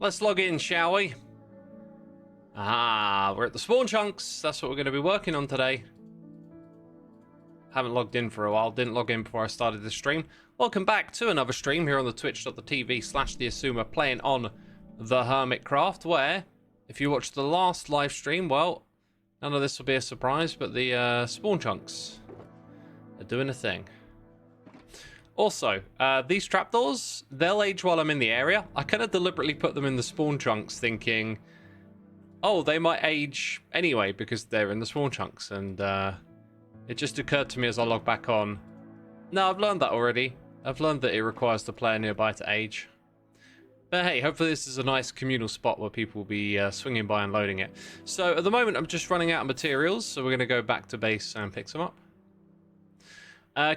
Let's log in, shall we? Ah, we're at the spawn chunks. That's what we're going to be working on today. Haven't logged in for a while. Didn't log in before I started the stream. Welcome back to another stream here on the twitch.tv/thexisuma playing on the Hermitcraft, where, if you watched the last live stream, well, none of this will be a surprise, but the spawn chunks are doing a thing. Also, these trapdoors, they'll age while I'm in the area. I kind of deliberately put them in the spawn chunks thinking, oh, they might age anyway because they're in the spawn chunks. And it just occurred to me as I log back on, no, I've learned that already. I've learned that it requires the player nearby to age. But hey, hopefully this is a nice communal spot where people will be swinging by and loading it. So at the moment, I'm just running out of materials, so we're going to go back to base and pick some up.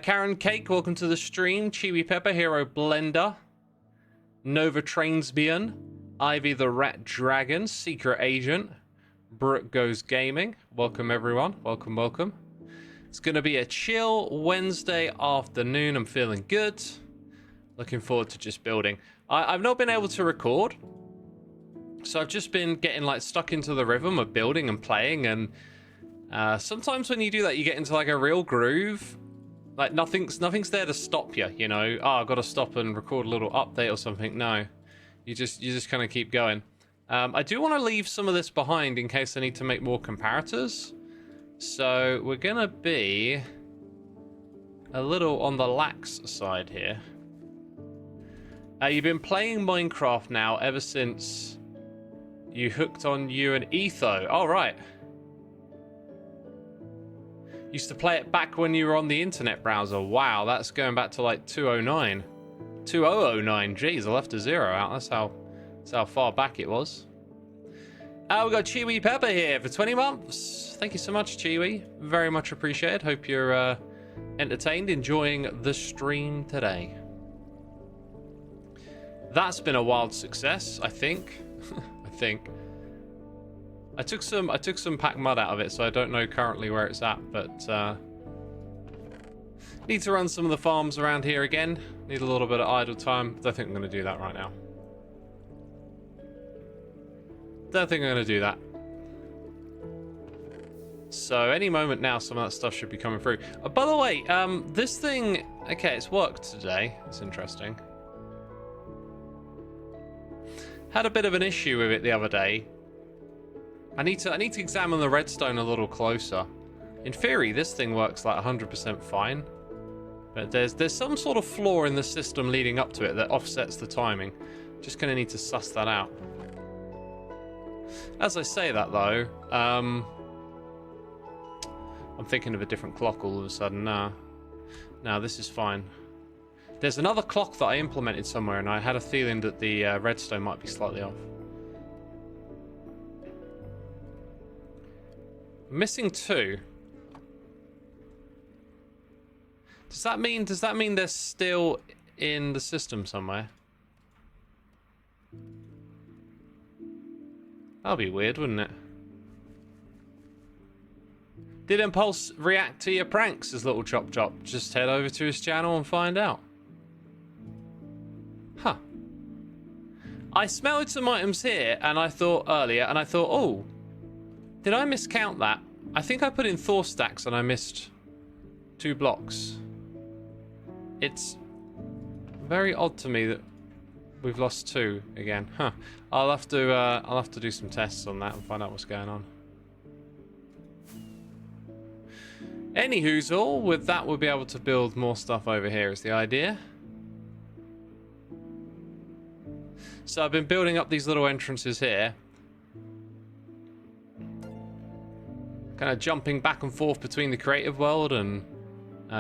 Karen Cake, welcome to the stream. Chiwi Pepper, Hero Blender, Nova Trainsbian, Ivy the Rat Dragon, Secret Agent, Brooke Goes Gaming. Welcome everyone. Welcome, welcome. It's going to be a chill Wednesday afternoon. I'm feeling good. Looking forward to just building. I've not been able to record, so I've just been getting like stuck into the rhythm of building and playing, and sometimes when you do that, you get into like a real groove. Like nothing's there to stop you, you know. Oh, I've got to stop and record a little update or something. No, you just kind of keep going. I do want to leave some of this behind in case I need to make more comparators. So we're gonna be a little on the lax side here. You've been playing Minecraft now ever since you hooked on you and Etho. All right. Used to play it back when you were on the internet browser. Wow, that's going back to like 2009. 2009. Jeez, I left a zero out. That's how far back it was. We got Chiwi Pepper here for 20 months. Thank you so much, Chiwi. Very much appreciated. Hope you're entertained, enjoying the stream today. That's been a wild success, I think. I took some packed mud out of it, so I don't know currently where it's at, but need to run some of the farms around here again. Need a little bit of idle time. Don't think I'm going to do that right now. Don't think I'm going to do that. So any moment now, some of that stuff should be coming through. By the way, this thing, okay, it's worked today. It's interesting. Had a bit of an issue with it the other day. I need to examine the redstone a little closer. In theory, this thing works like 100% fine, but there's some sort of flaw in the system leading up to it that offsets the timing. Just gonna need to suss that out. As I say that though, I'm thinking of a different clock all of a sudden. No, this is fine. There's another clock that I implemented somewhere, and I had a feeling that the redstone might be slightly off. Missing 2. Does that mean they're still in the system somewhere? That'll be weird, wouldn't it? Did Impulse react to your pranks, his little chop chop? Just head over to his channel and find out. Huh. I smelled some items here, and I thought earlier, oh, did I miscount that? I think I put in Thor stacks and I missed 2 blocks. It's very odd to me that we've lost 2 again. Huh. I'll have to do some tests on that and find out what's going on. Anyhoozle, with that we'll be able to build more stuff over here is the idea. So I've been building up these little entrances here. Kind of jumping back and forth between the creative world and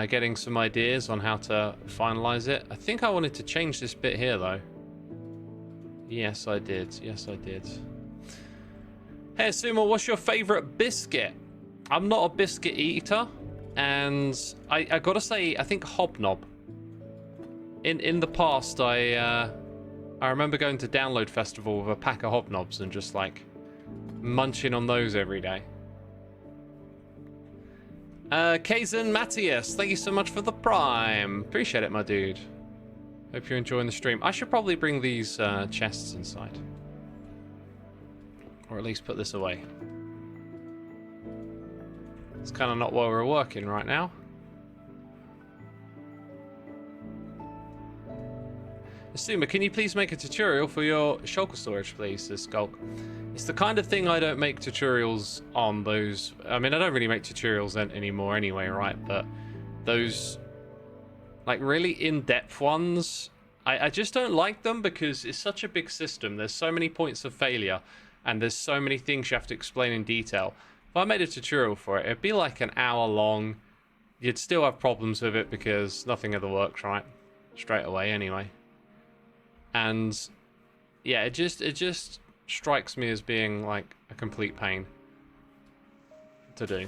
getting some ideas on how to finalize it. I think I wanted to change this bit here though. Yes, I did. Yes, I did. Hey, Sumo, what's your favorite biscuit? I'm not a biscuit eater, and I gotta say, I think Hobnob. In the past, I remember going to Download Festival with a pack of Hobnobs and just like munching on those every day. Kazan Matthias, thank you so much for the Prime. Appreciate it, my dude. Hope you're enjoying the stream. I should probably bring these chests inside. Or at least put this away. It's kind of not where we're working right now. Xisuma, can you please make a tutorial for your shulker storage, please, says Skulk. It's the kind of thing I don't make tutorials on those. I mean, I don't really make tutorials anymore anyway, right? But those, like, really in-depth ones, I just don't like them because it's such a big system. There's so many points of failure, and there's so many things you have to explain in detail. If I made a tutorial for it, it'd be like an hour long. You'd still have problems with it because nothing ever works right straight away anyway. And yeah, it just strikes me as being like a complete pain to do.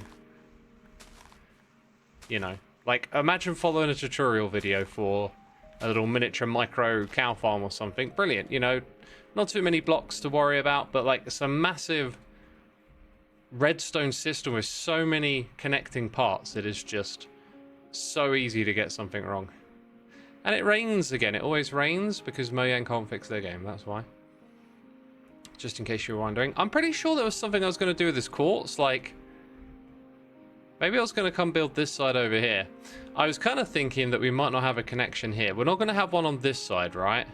You know, like imagine following a tutorial video for a little miniature micro cow farm or something. Brilliant, you know, not too many blocks to worry about, but like it's a massive redstone system with so many connecting parts. It is just so easy to get something wrong. And it rains again. It always rains because Mojang can't fix their game. That's why. Just in case you were wondering. I'm pretty sure there was something I was going to do with this quartz. Like, maybe I was going to come build this side over here. I was kind of thinking that we might not have a connection here. We're not going to have one on this side, right?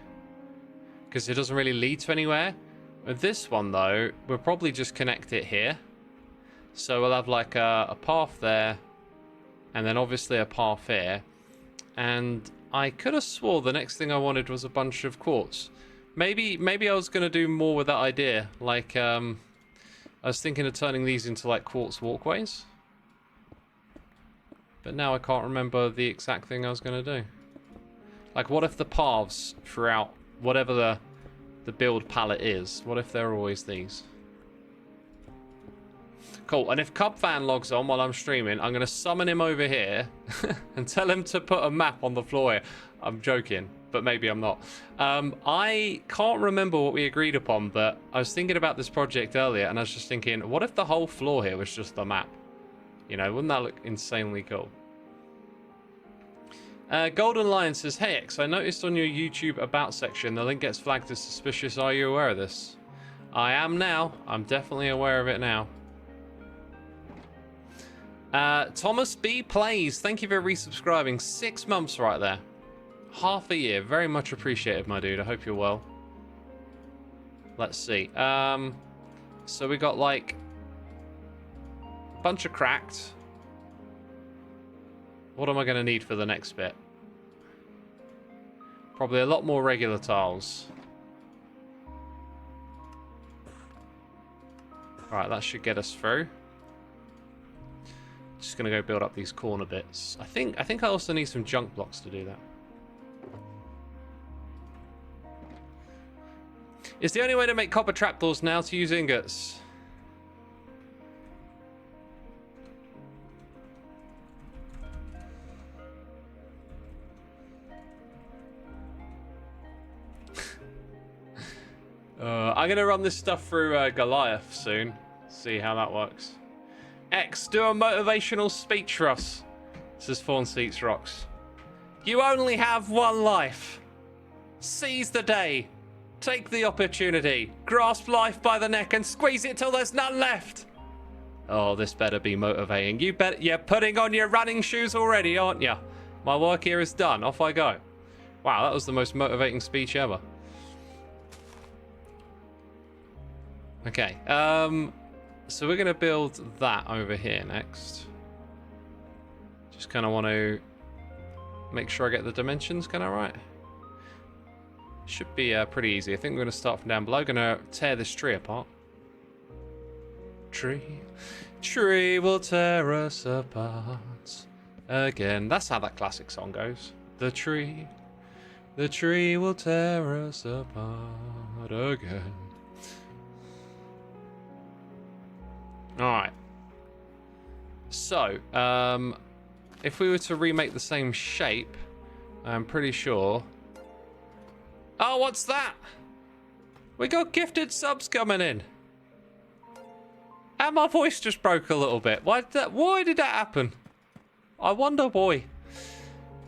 Because it doesn't really lead to anywhere. With this one, though, we'll probably just connect it here. So we'll have like a path there. And then obviously a path here. And I could have swore the next thing I wanted was a bunch of quartz. Maybe I was going to do more with that idea. Like, I was thinking of turning these into like quartz walkways. But now I can't remember the exact thing I was going to do. Like, what if the paths throughout whatever the build palette is, what if they're always these? Cool, and if Cubfan logs on while I'm streaming, I'm going to summon him over here and tell him to put a map on the floor here. I'm joking, but maybe I'm not. I can't remember what we agreed upon, but I was thinking about this project earlier, and I was just thinking, what if the whole floor here was just the map? You know, wouldn't that look insanely cool? Golden Lion says, hey X, I noticed on your YouTube About section, the link gets flagged as suspicious. Are you aware of this? I am now. I'm definitely aware of it now. Thomas B Plays, thank you for resubscribing. 6 months right there. Half a year. Very much appreciated, my dude. I hope you're well. Let's see. So we got like a bunch of cracked. What am I going to need for the next bit? Probably a lot more regular tiles. Alright, that should get us through. Just gonna go build up these corner bits. I think I also need some junk blocks to do that. Is the only way to make copper trapdoors now to use ingots? I'm gonna run this stuff through Goliath soon. See how that works. X, do a motivational speech for us, says Fawn Seats Rocks. You only have one life. Seize the day. Take the opportunity. Grasp life by the neck and squeeze it till there's none left. Oh, this better be motivating. You're putting on your running shoes already, aren't you? My work here is done. Off I go. Wow, that was the most motivating speech ever. Okay, so we're going to build that over here next. Just kind of want to make sure I get the dimensions kind of right. Should be pretty easy. I think we're going to start from down below. Going to tear this tree apart. Tree will tear us apart again. That's how that classic song goes. The tree will tear us apart again. Alright. So, if we were to remake the same shape, I'm pretty sure... Oh, what's that? We got gifted subs coming in. And my voice just broke a little bit. Why did that happen? I wonder why.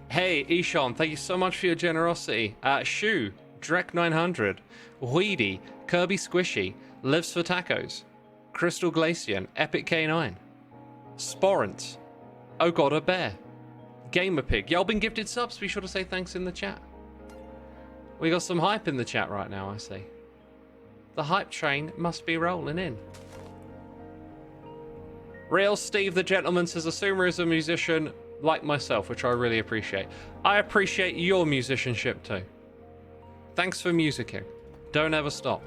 Hey, Ishan, thank you so much for your generosity. Shu, Drek900, Weedy, Kirby Squishy, Lives for Tacos, Crystal Glacian, Epic K9, Sporrant, Oh God, a Bear, Gamer Pig. Y'all been gifted subs. Be sure to say thanks in the chat. We got some hype in the chat right now, I see. The hype train must be rolling in. Real Steve the Gentleman says, Xisuma is a musician like myself, which I really appreciate. I appreciate your musicianship too. Thanks for musicking. Don't ever stop.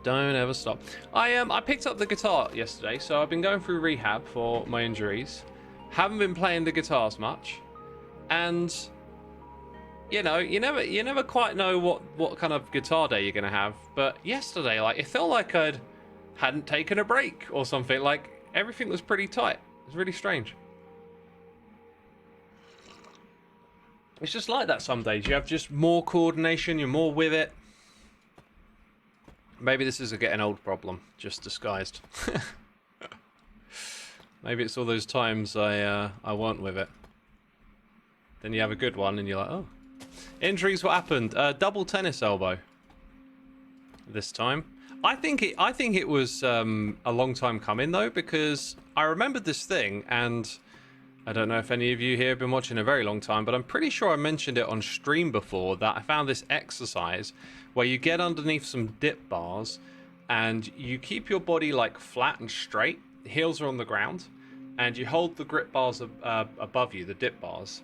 Don't ever stop. I picked up the guitar yesterday, so I've been going through rehab for my injuries. Haven't been playing the guitars much, and you know, you never quite know what kind of guitar day you're gonna have. But yesterday, like, it felt like hadn't taken a break or something. Like, everything was pretty tight. It was really strange. It's just like that some days. You have just more coordination, you're more with it. Maybe this is a getting old problem, just disguised. Maybe it's all those times I weren't with it. Then you have a good one and you're like, oh. Injuries, what happened? Double tennis elbow. This time. I think it was a long time coming though, because I remembered this thing, and I don't know if any of you here have been watching a very long time, but I'm pretty sure I mentioned it on stream before, that I found this exercise where you get underneath some dip bars and you keep your body like flat and straight, the heels are on the ground, and you hold the grip bars above you, the dip bars,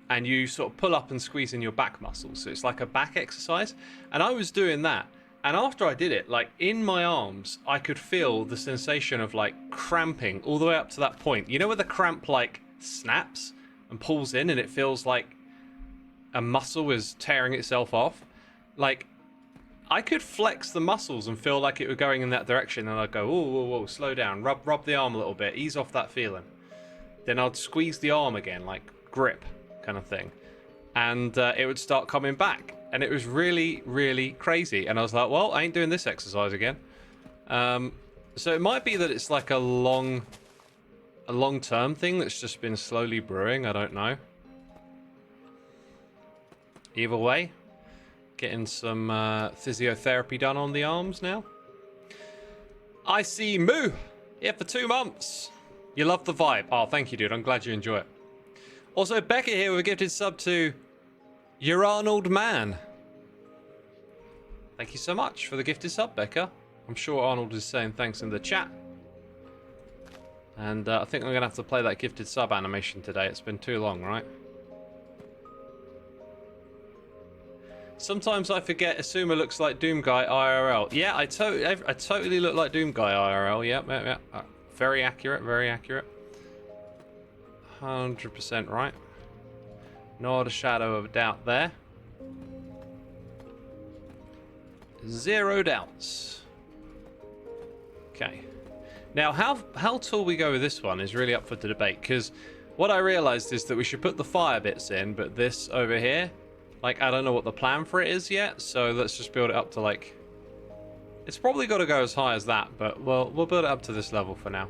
and you sort of pull up and squeeze in your back muscles. So it's like a back exercise, and I was doing that. And after I did it, like, in my arms, I could feel the sensation of, like, cramping all the way up to that point. You know where the cramp, like, snaps and pulls in and it feels like a muscle is tearing itself off? Like, I could flex the muscles and feel like it was going in that direction, and I'd go, whoa, whoa, whoa, slow down, rub the arm a little bit, ease off that feeling. Then I'd squeeze the arm again, like, grip kind of thing. And it would start coming back. And it was really, really crazy. And I was like, well, I ain't doing this exercise again. So it might be that it's like a long-term thing that's just been slowly brewing. I don't know. Either way, getting some physiotherapy done on the arms now. I see Moo. Yeah, for 2 months. You love the vibe. Oh, thank you, dude. I'm glad you enjoy it. Also, Becca here with a gifted sub to Your Arnold Man. Thank you so much for the gifted sub, Becca. I'm sure Arnold is saying thanks in the chat. And I think I'm going to have to play that gifted sub animation today. It's been too long, right? Sometimes I forget Xisuma looks like Doom Guy IRL. Yeah, I totally look like Doom Guy IRL. Yeah. Very accurate, very accurate. 100% right. Not a shadow of a doubt there. Zero doubts. Okay. Now, how tall we go with this one is really up for the debate, because what I realized is that we should put the fire bits in, but this over here, like, I don't know what the plan for it is yet, so let's just build it up to, like, it's probably got to go as high as that, but we'll build it up to this level for now.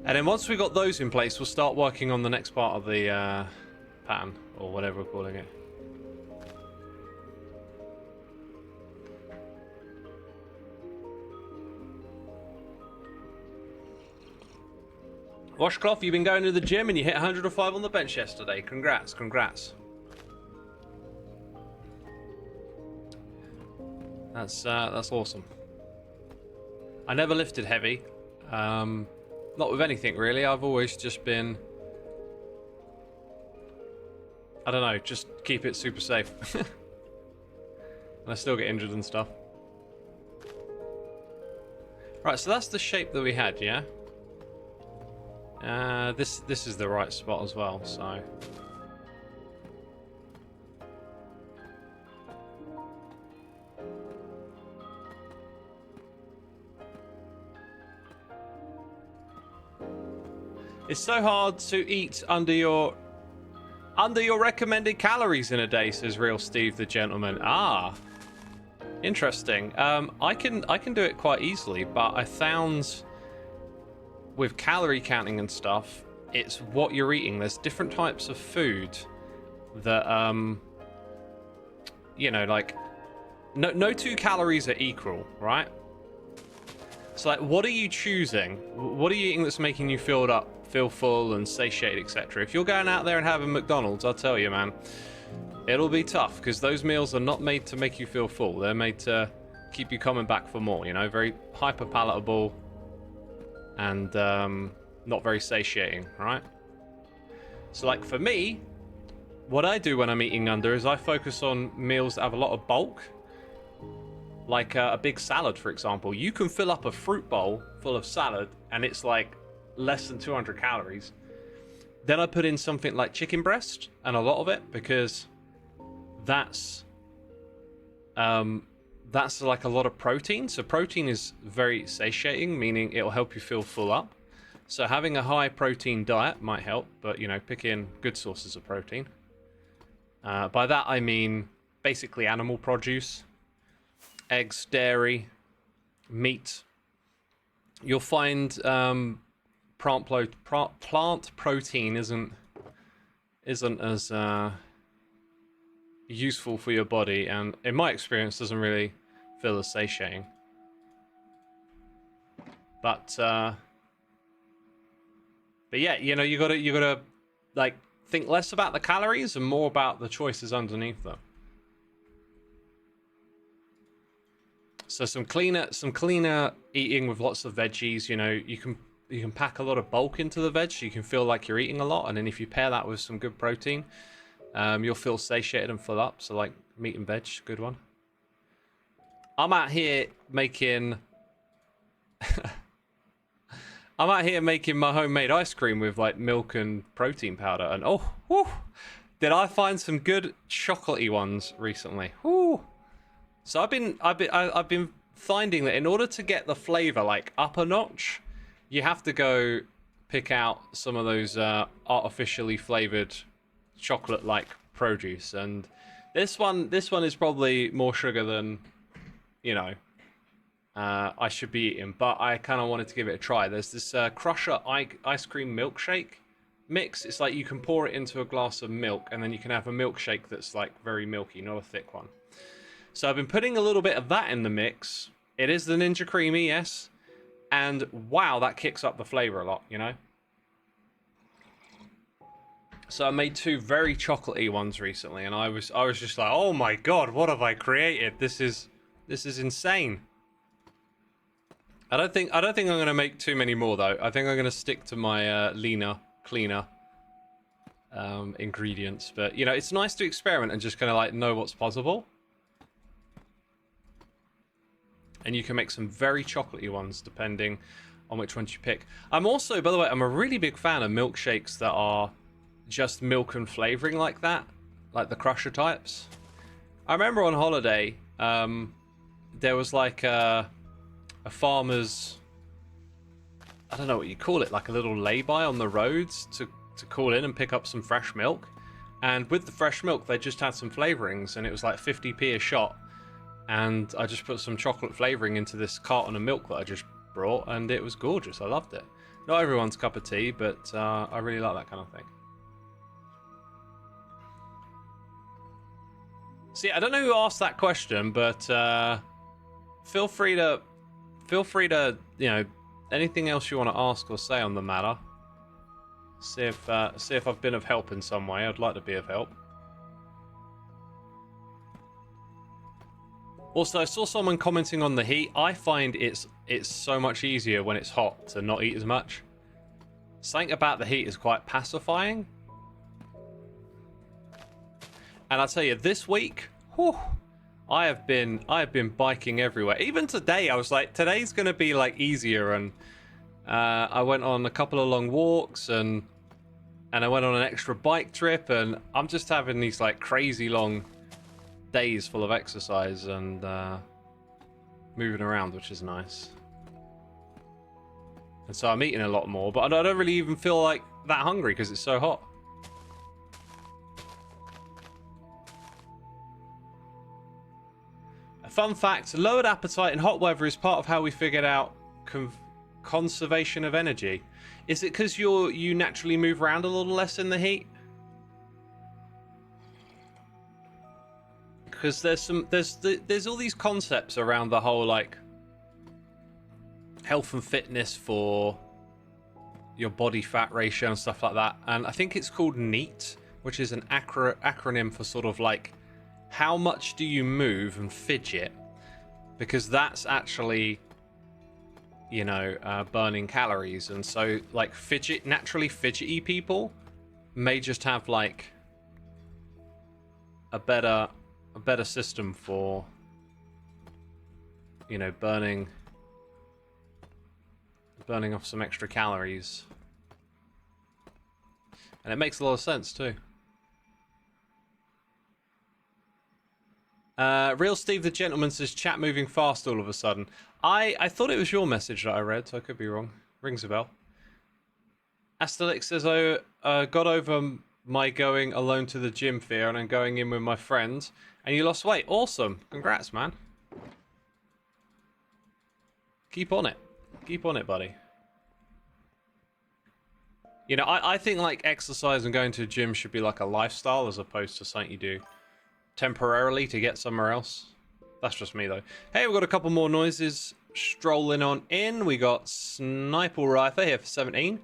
And then once we got those in place, we'll start working on the next part of the pattern, or whatever we're calling it. Washcloth, you've been going to the gym and you hit 105 on the bench yesterday. Congrats, congrats. That's awesome. I never lifted heavy. Not with anything really. I've always just been, I don't know, just keep it super safe. And I still get injured and stuff. Right, so that's the shape that we had, yeah? This is the right spot as well, so. It's so hard to eat under your recommended calories in a day, says Real Steve the Gentleman. Ah, interesting. I can do it quite easily, but I found with calorie counting and stuff, it's what you're eating. There's different types of food that you know, like no 2 calories are equal, right? So like, what are you choosing? What are you eating that's making you feel full and satiated, etc.? If you're going out there and having McDonald's, I'll tell you, man, it'll be tough because those meals are not made to make you feel full. They're made to keep you coming back for more, you know, very hyper palatable and not very satiating, right? So like for me, what I do when I'm eating under is I focus on meals that have a lot of bulk. Like a big salad, for example. You can fill up a fruit bowl full of salad and it's like less than 200 calories. Then I put in something like chicken breast and a lot of it because that's like a lot of protein. So protein is very satiating, meaning it'll help you feel full up. So having a high protein diet might help, but you know, pick in good sources of protein. By that I mean basically animal produce. Eggs, dairy, meat. You'll find plant protein isn't as useful for your body, and in my experience doesn't really feel as satiating. But yeah, you know, you gotta like think less about the calories and more about the choices underneath them. So some cleaner eating with lots of veggies. You know, you can pack a lot of bulk into the veg, so you can feel like you're eating a lot. And then if you pair that with some good protein, you'll feel satiated and full up. So like meat and veg, good one. I'm out here making my homemade ice cream with like milk and protein powder, and oh, whew, did I find some good chocolatey ones recently? Whew. So I've been finding that in order to get the flavor like up a notch, you have to go pick out some of those artificially flavored chocolate-like produce, and this one is probably more sugar than, you know, I should be eating, but I kind of wanted to give it a try. There's this Crusher ice cream milkshake mix. It's like you can pour it into a glass of milk, and then you can have a milkshake that's like very milky, not a thick one. So I've been putting a little bit of that in the mix. It is the Ninja Creamy, yes. And wow, that kicks up the flavor a lot, you know? So I made 2 very chocolatey ones recently, and I was just like, oh my god, what have I created? This is insane. I don't think I'm gonna make too many more though. I think I'm gonna stick to my leaner, cleaner ingredients. But you know, it's nice to experiment and just kind of like know what's possible. And you can make some very chocolatey ones depending on which ones you pick. I'm also, by the way, I'm a really big fan of milkshakes that are just milk and flavoring like that, like the Crusher types. I remember on holiday, there was like a farmer's, I don't know what you call it, like a little lay-by on the roads to call in and pick up some fresh milk. And with the fresh milk, they just had some flavorings, and it was like 50p a shot. And I just put some chocolate flavoring into this carton of milk that I just brought, and it was gorgeous. I loved it. Not everyone's cup of tea, but I really like that kind of thing. See, I don't know who asked that question, but feel free to, you know, anything else you want to ask or say on the matter. See if I've been of help in some way. I'd like to be of help. Also, I saw someone commenting on the heat. I find it's so much easier when it's hot to not eat as much. Something about the heat is quite pacifying. And I'll tell you, this week, whew, I have been biking everywhere. Even today, I was like, today's gonna be like easier, and I went on a couple of long walks, and I went on an extra bike trip, and I'm just having these like crazy long days full of exercise and moving around, which is nice. And so I'm eating a lot more, but I don't really even feel like that hungry because it's so hot. A fun fact, lowered appetite in hot weather is part of how we figured out conservation of energy. Is it because you naturally move around a little less in the heat? because there's all these concepts around the whole like health and fitness for your body fat ratio and stuff like that, and I think it's called NEAT, which is an acronym for sort of like how much do you move and fidget, because that's actually, you know, burning calories. And so like naturally fidgety people may just have like a better system for, you know, burning off some extra calories. And it makes a lot of sense too. Real Steve the Gentleman says chat moving fast all of a sudden. I thought it was your message that I read, so I could be wrong. Rings a bell. Asterix says, I got over my going alone to the gym fear and I'm going in with my friends. And you lost weight. Awesome. Congrats, man. Keep on it. Keep on it, buddy. You know, I think like exercise and going to the gym should be like a lifestyle as opposed to something you do temporarily to get somewhere else. That's just me though. Hey, we've got a couple more noises strolling on in. We got Sniper Rifle here for 17.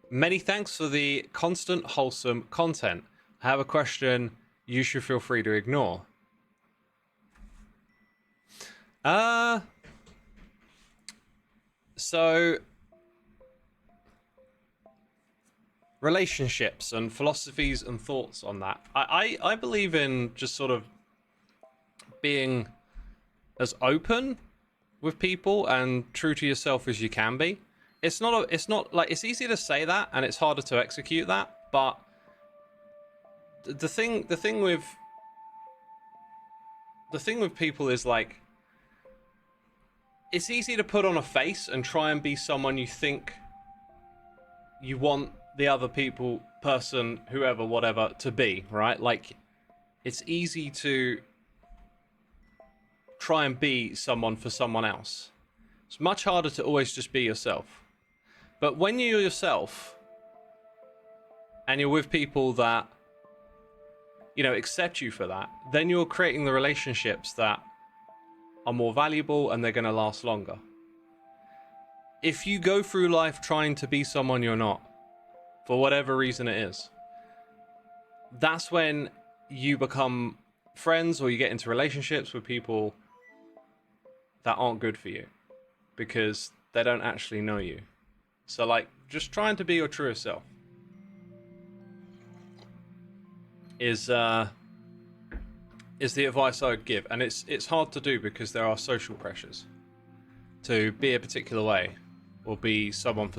Many thanks for the constant wholesome content. I have a question you should feel free to ignore. So relationships and philosophies and thoughts on that. I believe in just sort of being as open with people and true to yourself as you can be. It's not like, it's easy to say that and it's harder to execute that, but the thing with people is like, it's easy to put on a face and try and be someone you think you want the other person, whoever, whatever, to be, right? Like, it's easy to try and be someone for someone else. It's much harder to always just be yourself. But when you're yourself and you're with people that, you know, accept you for that, then you're creating the relationships that are more valuable and they're going to last longer. If you go through life trying to be someone you're not, for whatever reason it is, that's when you become friends or you get into relationships with people that aren't good for you because they don't actually know you. So like, just trying to be your truest self is the advice I would give. And it's hard to do because there are social pressures to be a particular way or be something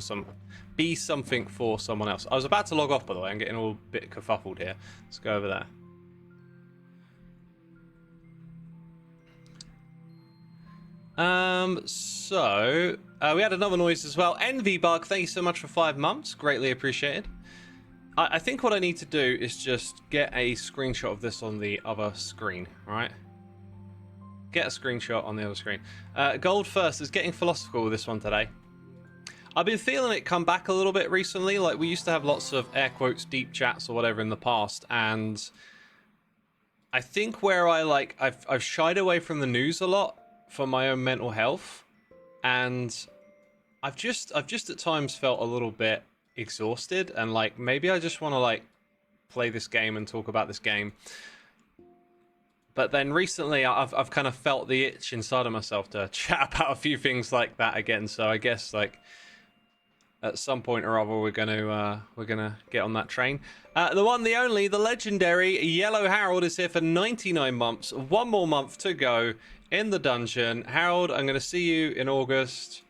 for someone else. I was about to log off, by the way. I'm getting all a bit kerfuffled here. Let's go over there. So we had another noise as well. Envy Bug, thank you so much for 5 months. Greatly appreciated. I think what I need to do is just get a screenshot of this on the other screen, right? Get a screenshot on the other screen. Gold First is getting philosophical with this one today. I've been feeling it come back a little bit recently. Like, we used to have lots of air quotes deep chats or whatever in the past, and I think where I've shied away from the news a lot for my own mental health, and I've just at times felt a little bit exhausted, and like maybe I just want to like play this game and talk about this game. But then recently I've kind of felt the itch inside of myself to chat about a few things like that again. So I guess like at some point or other we're gonna get on that train. The one, the only, the legendary Yellow Harold is here for 99 months. 1 more month to go in the dungeon. Harold, I'm gonna see you in August,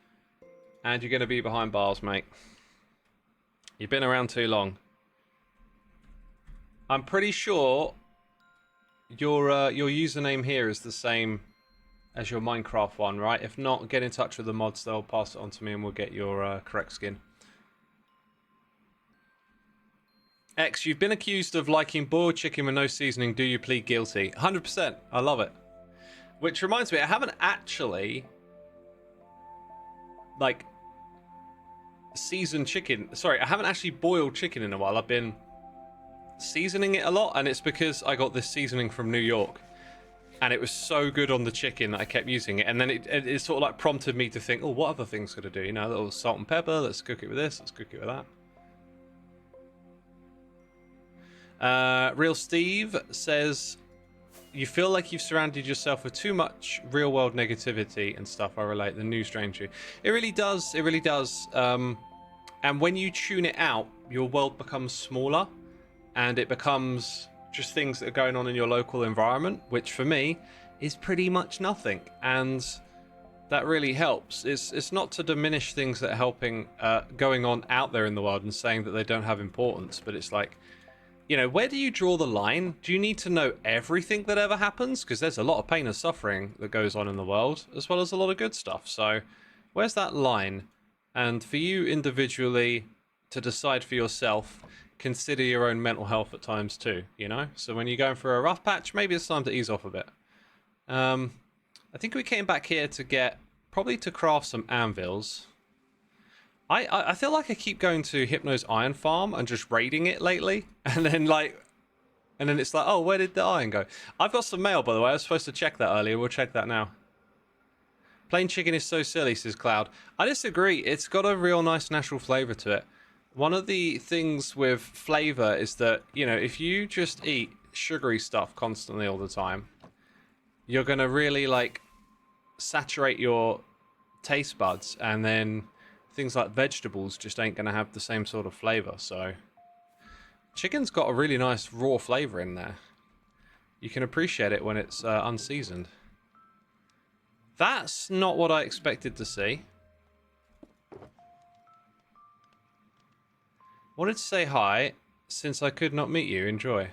and you're gonna be behind bars, mate. You've been around too long. I'm pretty sure your username here is the same as your Minecraft one, right? If not, get in touch with the mods. They'll pass it on to me and we'll get your correct skin. X, you've been accused of liking boiled chicken with no seasoning. Do you plead guilty? 100%. I love it. Which reminds me, I haven't actually like seasoned chicken. Sorry, I haven't actually boiled chicken in a while. I've been seasoning it a lot, and it's because I got this seasoning from New York. And it was so good on the chicken that I kept using it. And then it sort of like prompted me to think, oh, what other things could I do? You know, a little salt and pepper. Let's cook it with this. Let's cook it with that. Real Steve says, you feel like you've surrounded yourself with too much real world negativity and stuff. I relate. The news drains you. It really does. It really does. And when you tune it out, your world becomes smaller and it becomes just things that are going on in your local environment, which for me is pretty much nothing. And that really helps. It's not to diminish things that are helping going on out there in the world and saying that they don't have importance, but it's like, you know, where do you draw the line? Do you need to know everything that ever happens? Because there's a lot of pain and suffering that goes on in the world, as well as a lot of good stuff. So where's that line? And for you individually to decide for yourself, consider your own mental health at times too, you know? So when you're going for a rough patch, maybe it's time to ease off a bit. I think we came back here to probably to craft some anvils. I feel like I keep going to Hypno's Iron Farm and just raiding it lately. And then it's like, oh, where did the iron go? I've got some mail, by the way. I was supposed to check that earlier. We'll check that now. Plain chicken is so silly, says Cloud. I disagree. It's got a real nice natural flavor to it. One of the things with flavor is that, you know, if you just eat sugary stuff constantly all the time, you're going to really, like, saturate your taste buds, and then things like vegetables just ain't going to have the same sort of flavor. So chicken's got a really nice raw flavor in there. You can appreciate it when it's unseasoned. That's not what I expected to see. Wanted to say hi, since I could not meet you. Enjoy.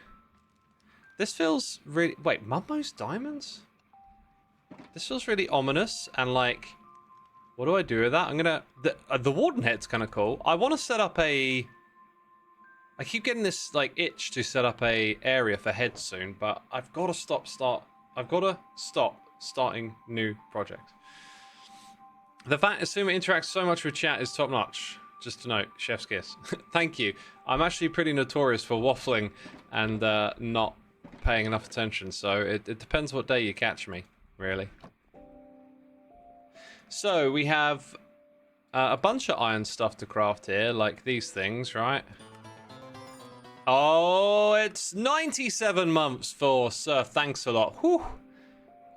This feels really... Wait, Mummo's Diamonds? This feels really ominous, and like... What do I do with that? I'm gonna... The Warden Head's kind of cool. I want to set up a... I keep getting this, like, itch to set up a area for heads soon, but I've got to stop starting new projects. The fact Xisuma interacts so much with chat is top notch. Just to note, chef's kiss. Thank you. I'm actually pretty notorious for waffling and not paying enough attention, so it depends what day you catch me, really. So we have a bunch of iron stuff to craft here, like these things, right? Oh, it's 97 months for Surf. Thanks a lot. Whew.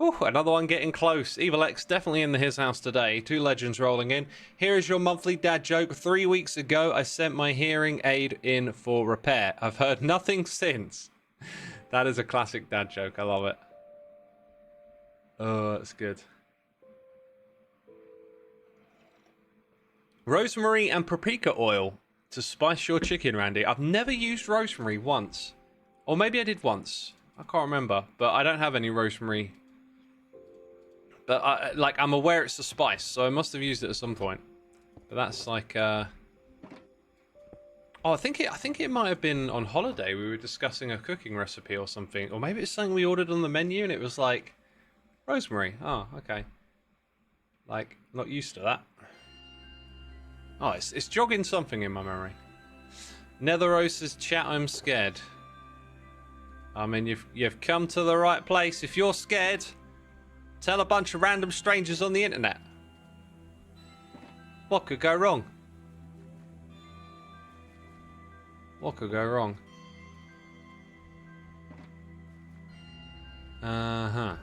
Ooh, another one getting close. Evil X definitely in his house today. 2 legends rolling in. Here is your monthly dad joke. 3 weeks ago, I sent my hearing aid in for repair. I've heard nothing since. That is a classic dad joke. I love it. Oh, that's good. Rosemary and paprika oil to spice your chicken, Randy. I've never used rosemary once. Or maybe I did once. I can't remember. But I don't have any rosemary. But I'm aware it's a spice, so I must have used it at some point. But that's like, oh, I think it might have been on holiday. We were discussing a cooking recipe or something, or maybe it's something we ordered on the menu, and it was like rosemary. Oh, okay. Like, not used to that. Oh, it's jogging something in my memory. Netheros says, chat, I'm scared. I mean, you've come to the right place. If you're scared, tell a bunch of random strangers on the internet. What could go wrong? What could go wrong? Uh-huh.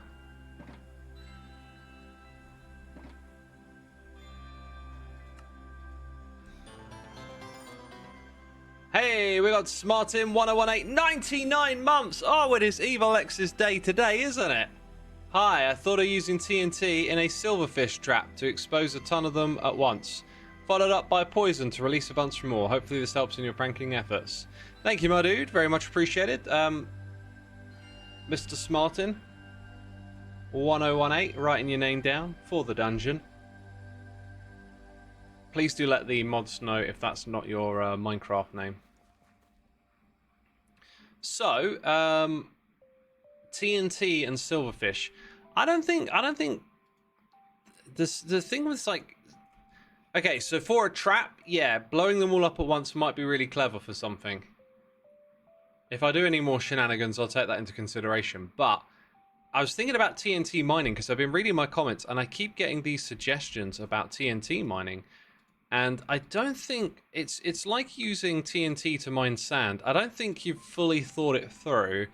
Hey, we got Smartin1018, 99 months! Oh, it is Evil X's day today, isn't it? Hi, I thought of using TNT in a silverfish trap to expose a ton of them at once. Followed up by poison to release a bunch more. Hopefully this helps in your pranking efforts. Thank you, my dude. Very much appreciated. Mr. Smartin1018, writing your name down for the dungeon. Please do let the mods know if that's not your Minecraft name. So, TNT and silverfish. I don't think this, the thing with like, okay, so for a trap, yeah, blowing them all up at once might be really clever for something. If I do any more shenanigans, I'll take that into consideration. But I was thinking about TNT mining because I've been reading my comments and I keep getting these suggestions about TNT mining. And I don't think it's like using TNT to mine sand. I don't think you've fully thought it through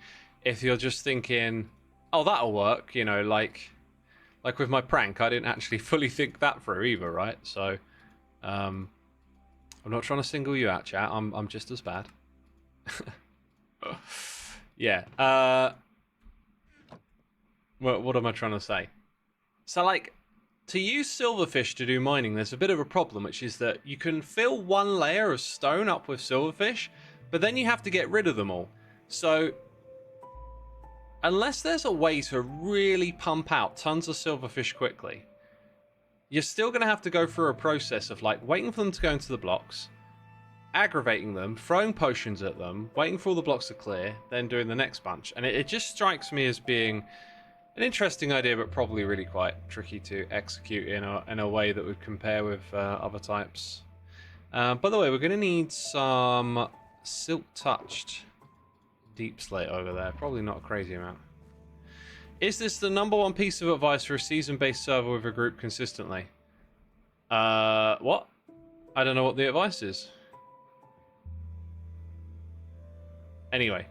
if you're just thinking, oh, that'll work, you know, like with my prank, I didn't actually fully think that through either, right? So I'm not trying to single you out, chat. I'm just as bad. Yeah. What am I trying to say? So, like, to use silverfish to do mining, there's a bit of a problem, which is that you can fill one layer of stone up with silverfish, but then you have to get rid of them all. So, unless there's a way to really pump out tons of silverfish quickly, you're still going to have to go through a process of, like, waiting for them to go into the blocks, aggravating them, throwing potions at them, waiting for all the blocks to clear, then doing the next bunch. And it just strikes me as being an interesting idea, but probably really quite tricky to execute in a way that would compare with other types. By the way, we're going to need some silk-touched deep slate over there. Probably not a crazy amount. Is this the #1 piece of advice for a season-based server with a group consistently? What? I don't know what the advice is. Anyway,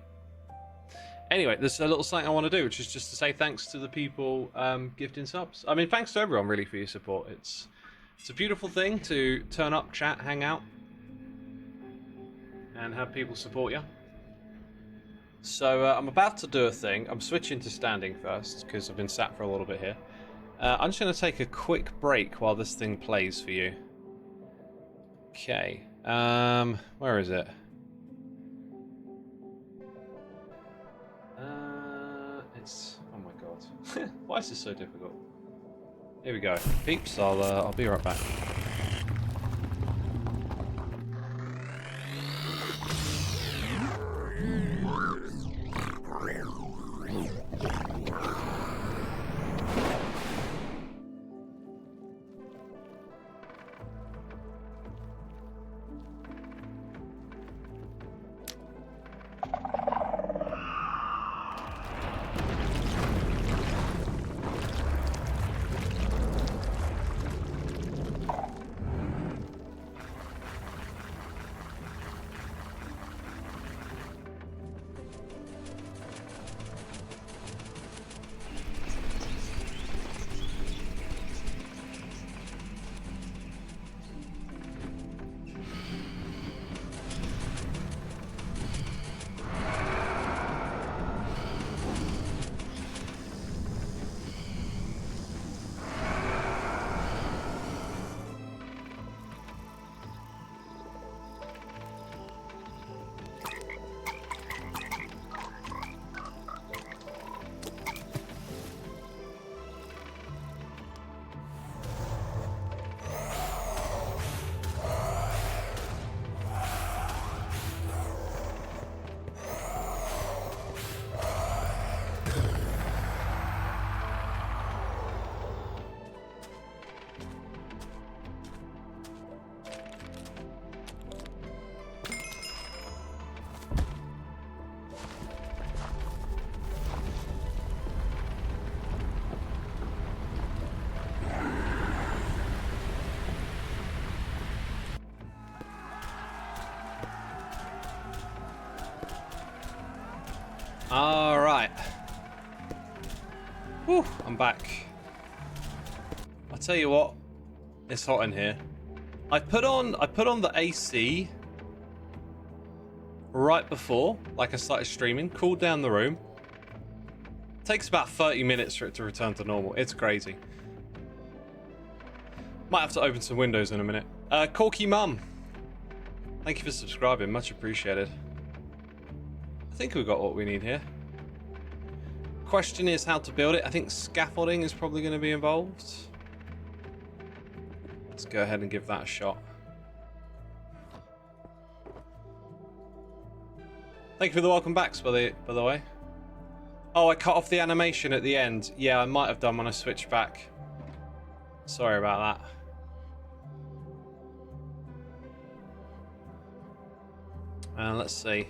there's a little something I want to do, which is just to say thanks to the people gifting subs. I mean, thanks to everyone, really, for your support. It's a beautiful thing to turn up, chat, hang out, and have people support you. So I'm about to do a thing. I'm switching to standing first, because I've been sat for a little bit here. I'm just going to take a quick break while this thing plays for you. Okay. Where is it? Oh my god. Why is this so difficult? Here we go. Peeps, I'll be right back. Alright. Whew, I'm back. I'll tell you what, it's hot in here. I put on the AC right before, like I started streaming, cooled down the room. Takes about 30 minutes for it to return to normal. It's crazy. Might have to open some windows in a minute. Corky Mum, thank you for subscribing, much appreciated. I think we've got what we need here. Question is how to build it. I think scaffolding is probably going to be involved. Let's go ahead and give that a shot. Thank you for the welcome backs, by the way. Oh, I cut off the animation at the end. Yeah, I might have done when I switched back. Sorry about that. Let's see.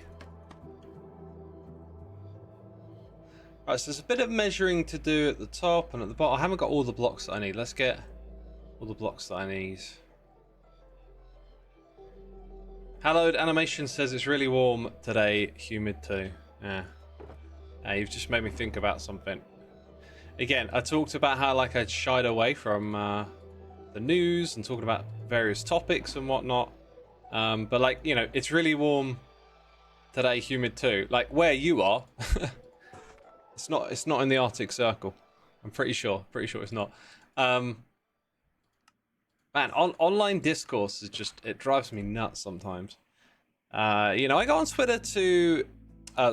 Right, so there's a bit of measuring to do at the top and at the bottom. I haven't got all the blocks that I need. Let's get all the blocks that I need. Hallowed Animation says it's really warm today, humid too. Yeah. You've just made me think about something. Again, I talked about how like I'd shied away from the news and talking about various topics and whatnot. But like, you know, it's really warm today, humid too. Like where you are, it's not in the Arctic Circle. I'm pretty sure it's not. Man, online discourse is just, it drives me nuts sometimes. You know, I go on Twitter to, I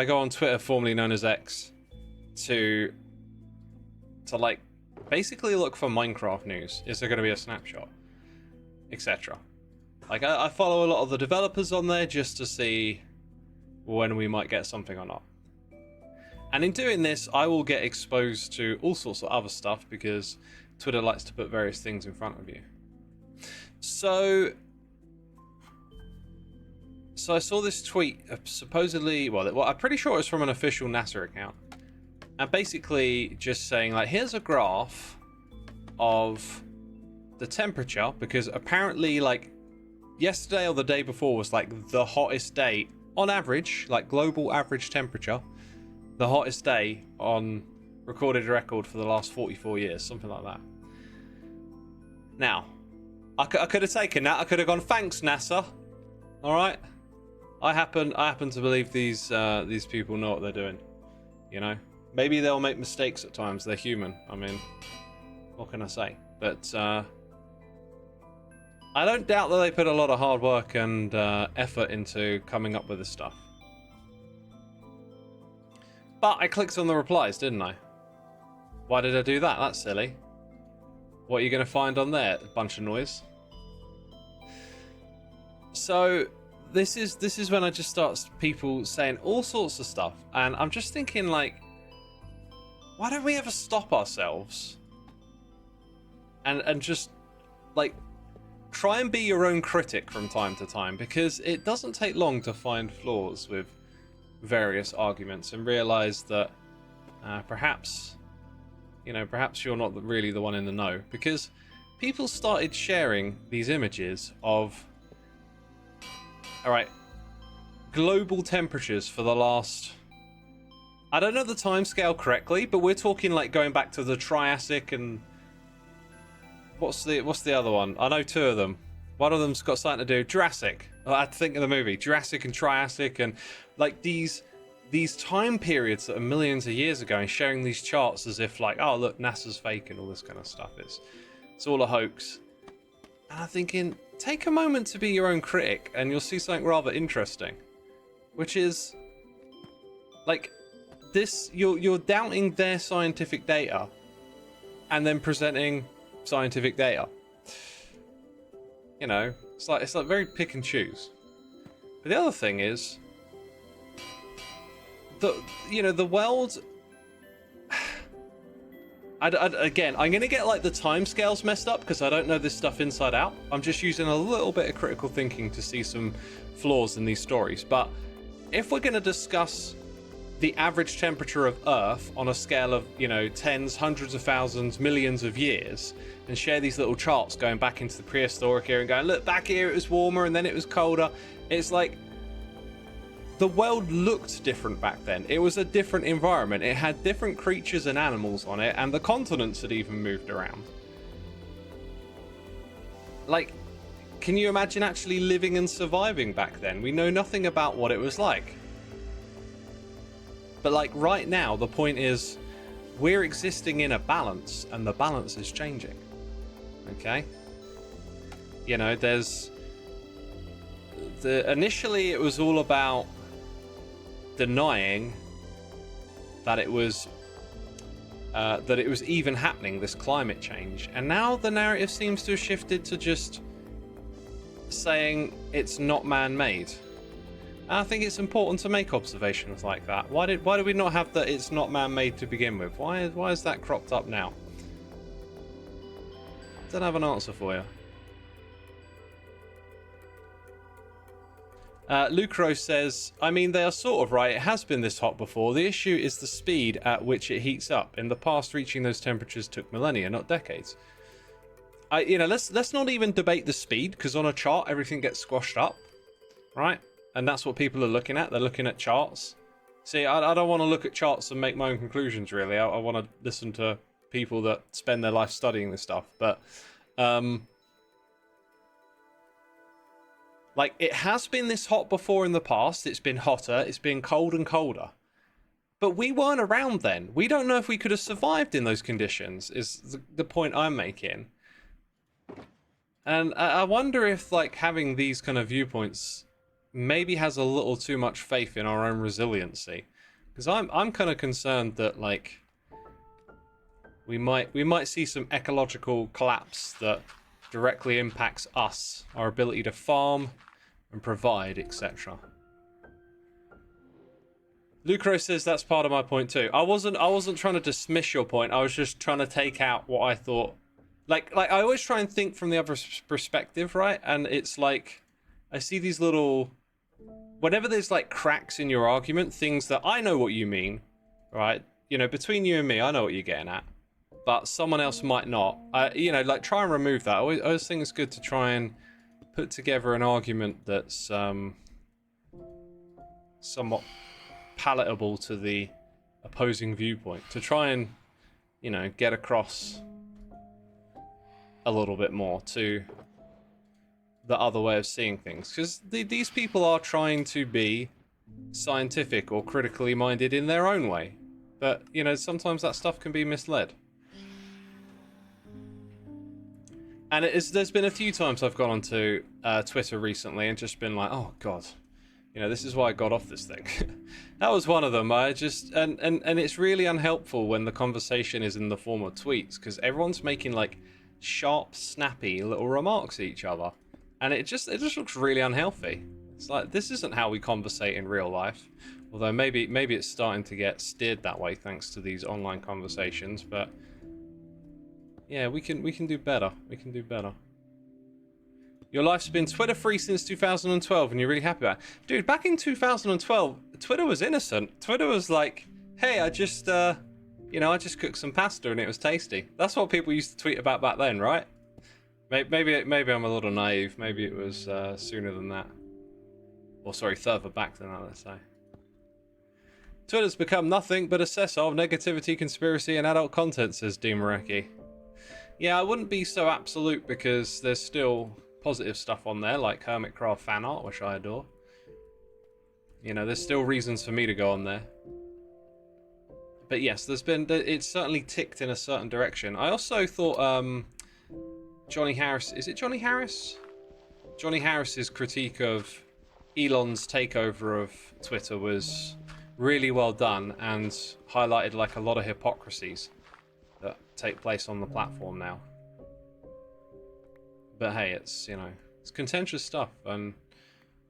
go on Twitter, formerly known as X, to like basically look for Minecraft news. Is there going to be a snapshot, etc. Like I follow a lot of the developers on there just to see when we might get something or not. And in doing this, I will get exposed to all sorts of other stuff because Twitter likes to put various things in front of you. So I saw this tweet, supposedly, well, I'm pretty sure it was from an official NASA account. And basically just saying, like, here's a graph of the temperature, because apparently, like, yesterday or the day before was, like, the hottest day, on average, like, global average temperature, the hottest day on recorded record for the last 44 years, something like that. Now, I could have taken that. I could have gone, thanks, NASA. All right? I happen to believe these people know what they're doing. You know? Maybe they'll make mistakes at times. They're human. I mean, what can I say? But I don't doubt that they put a lot of hard work and effort into coming up with this stuff. But I clicked on the replies, didn't I? Why did I do that? That's silly. What are you going to find on there? A bunch of noise. So this is when I just start people saying all sorts of stuff, and I'm just thinking, like, why don't we ever stop ourselves and just like try and be your own critic from time to time, because it doesn't take long to find flaws with various arguments and realize that perhaps you're not really the one in the know, because people started sharing these images of, all right, global temperatures for the last, I don't know the time scale correctly, but we're talking like going back to the Triassic and what's the other one? I know two of them. One of them's got something to do Jurassic. I had to think of the movie Jurassic and Triassic, and like these time periods that are millions of years ago, and sharing these charts as if like, oh look, NASA's fake and all this kind of stuff. It's all a hoax. And I'm thinking, take a moment to be your own critic and you'll see something rather interesting, which is like this, you're doubting their scientific data and then presenting scientific data. You know, it's like very pick and choose. But the other thing is, the world. Again, I'm gonna get like the timescales messed up because I don't know this stuff inside out. I'm just using a little bit of critical thinking to see some flaws in these stories. But if we're gonna discuss the average temperature of Earth on a scale of, you know, tens, hundreds of thousands, millions of years, and share these little charts going back into the prehistoric era and going, look, back here it was warmer and then it was colder. It's like the world looked different back then. It was a different environment. It had different creatures and animals on it, and the continents had even moved around. Like, can you imagine actually living and surviving back then? We know nothing about what it was like. But like right now, the point is we're existing in a balance, and the balance is changing. Okay? You know, initially it was all about denying that it was even happening, this climate change, and now the narrative seems to have shifted to just saying it's not man-made. And I think it's important to make observations like that. Why did we not have that it's not man-made to begin with? Why is that cropped up now? Don't have an answer for you. Lucro says, I mean, they are sort of right. It has been this hot before. The issue is the speed at which it heats up. In the past, reaching those temperatures took millennia, not decades. Let's not even debate the speed, because on a chart, everything gets squashed up, right? And that's what people are looking at. They're looking at charts. See, I don't want to look at charts and make my own conclusions, really. I want to listen to people that spend their life studying this stuff. But, like, it has been this hot before in the past. It's been hotter. It's been cold and colder. But we weren't around then. We don't know if we could have survived in those conditions, is the point I'm making. And I wonder if, like, having these kind of viewpoints maybe has a little too much faith in our own resiliency. Because I'm kind of concerned that, like, we might see some ecological collapse that directly impacts us, our ability to farm and provide, etc. Lucro says that's part of my point too. I wasn't trying to dismiss your point. I was just trying to take out what I thought. Like I always try and think from the other perspective, right? And it's like I see these little, whenever there's like cracks in your argument, things that I know what you mean, right? You know, between you and me, I know what you're getting at, but someone else might not. Like try and remove that. I always think it's good to try and put together an argument that's somewhat palatable to the opposing viewpoint, to try and, get across a little bit more to the other way of seeing things, because these people are trying to be scientific or critically minded in their own way, but sometimes that stuff can be misled. And there's been a few times I've gone onto Twitter recently and just been like, oh god, this is why I got off this thing. That was one of them. I just and it's really unhelpful when the conversation is in the form of tweets, because everyone's making like sharp, snappy little remarks at each other, and it just looks really unhealthy. It's like, this isn't how we conversate in real life. Although maybe it's starting to get steered that way thanks to these online conversations. But yeah, we can do better. We can do better. Your life's been Twitter free since 2012, and you're really happy about it. Dude, back in 2012, Twitter was innocent. Twitter was like, hey, I just cooked some pasta and it was tasty. That's what people used to tweet about back then, right? Maybe I'm a little naive. Maybe it was sooner than that. Or sorry, further back than that, let's say. Twitter's become nothing but a cesspool of negativity, conspiracy, and adult content, says Demareki. Yeah, I wouldn't be so absolute, because there's still positive stuff on there, like Hermitcraft fan art, which I adore. There's still reasons for me to go on there. But yes, it's certainly ticked in a certain direction. I also thought Johnny Harris, is it Johnny Harris? Johnny Harris's critique of Elon's takeover of Twitter was really well done, and highlighted like a lot of hypocrisies that take place on the platform now. But hey, it's it's contentious stuff, and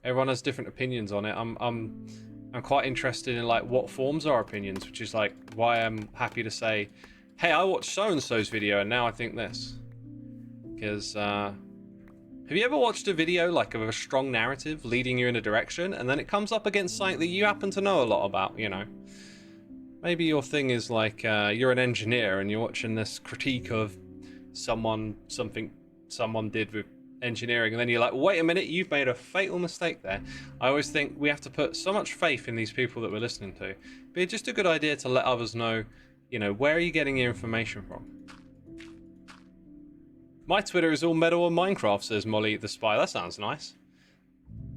everyone has different opinions on it. I'm quite interested in like what forms our opinions, which is like why I'm happy to say, hey, I watched so and so's video and now I think this. Because have you ever watched a video like of a strong narrative leading you in a direction, and then it comes up against something that you happen to know a lot about? Maybe your thing is like you're an engineer and you're watching this critique of something someone did with engineering, and then you're like, wait a minute, you've made a fatal mistake there. I always think we have to put so much faith in these people that we're listening to. But it's just a good idea to let others know, where are you getting your information from? My Twitter is all metal and Minecraft, says Molly the Spy. That sounds nice.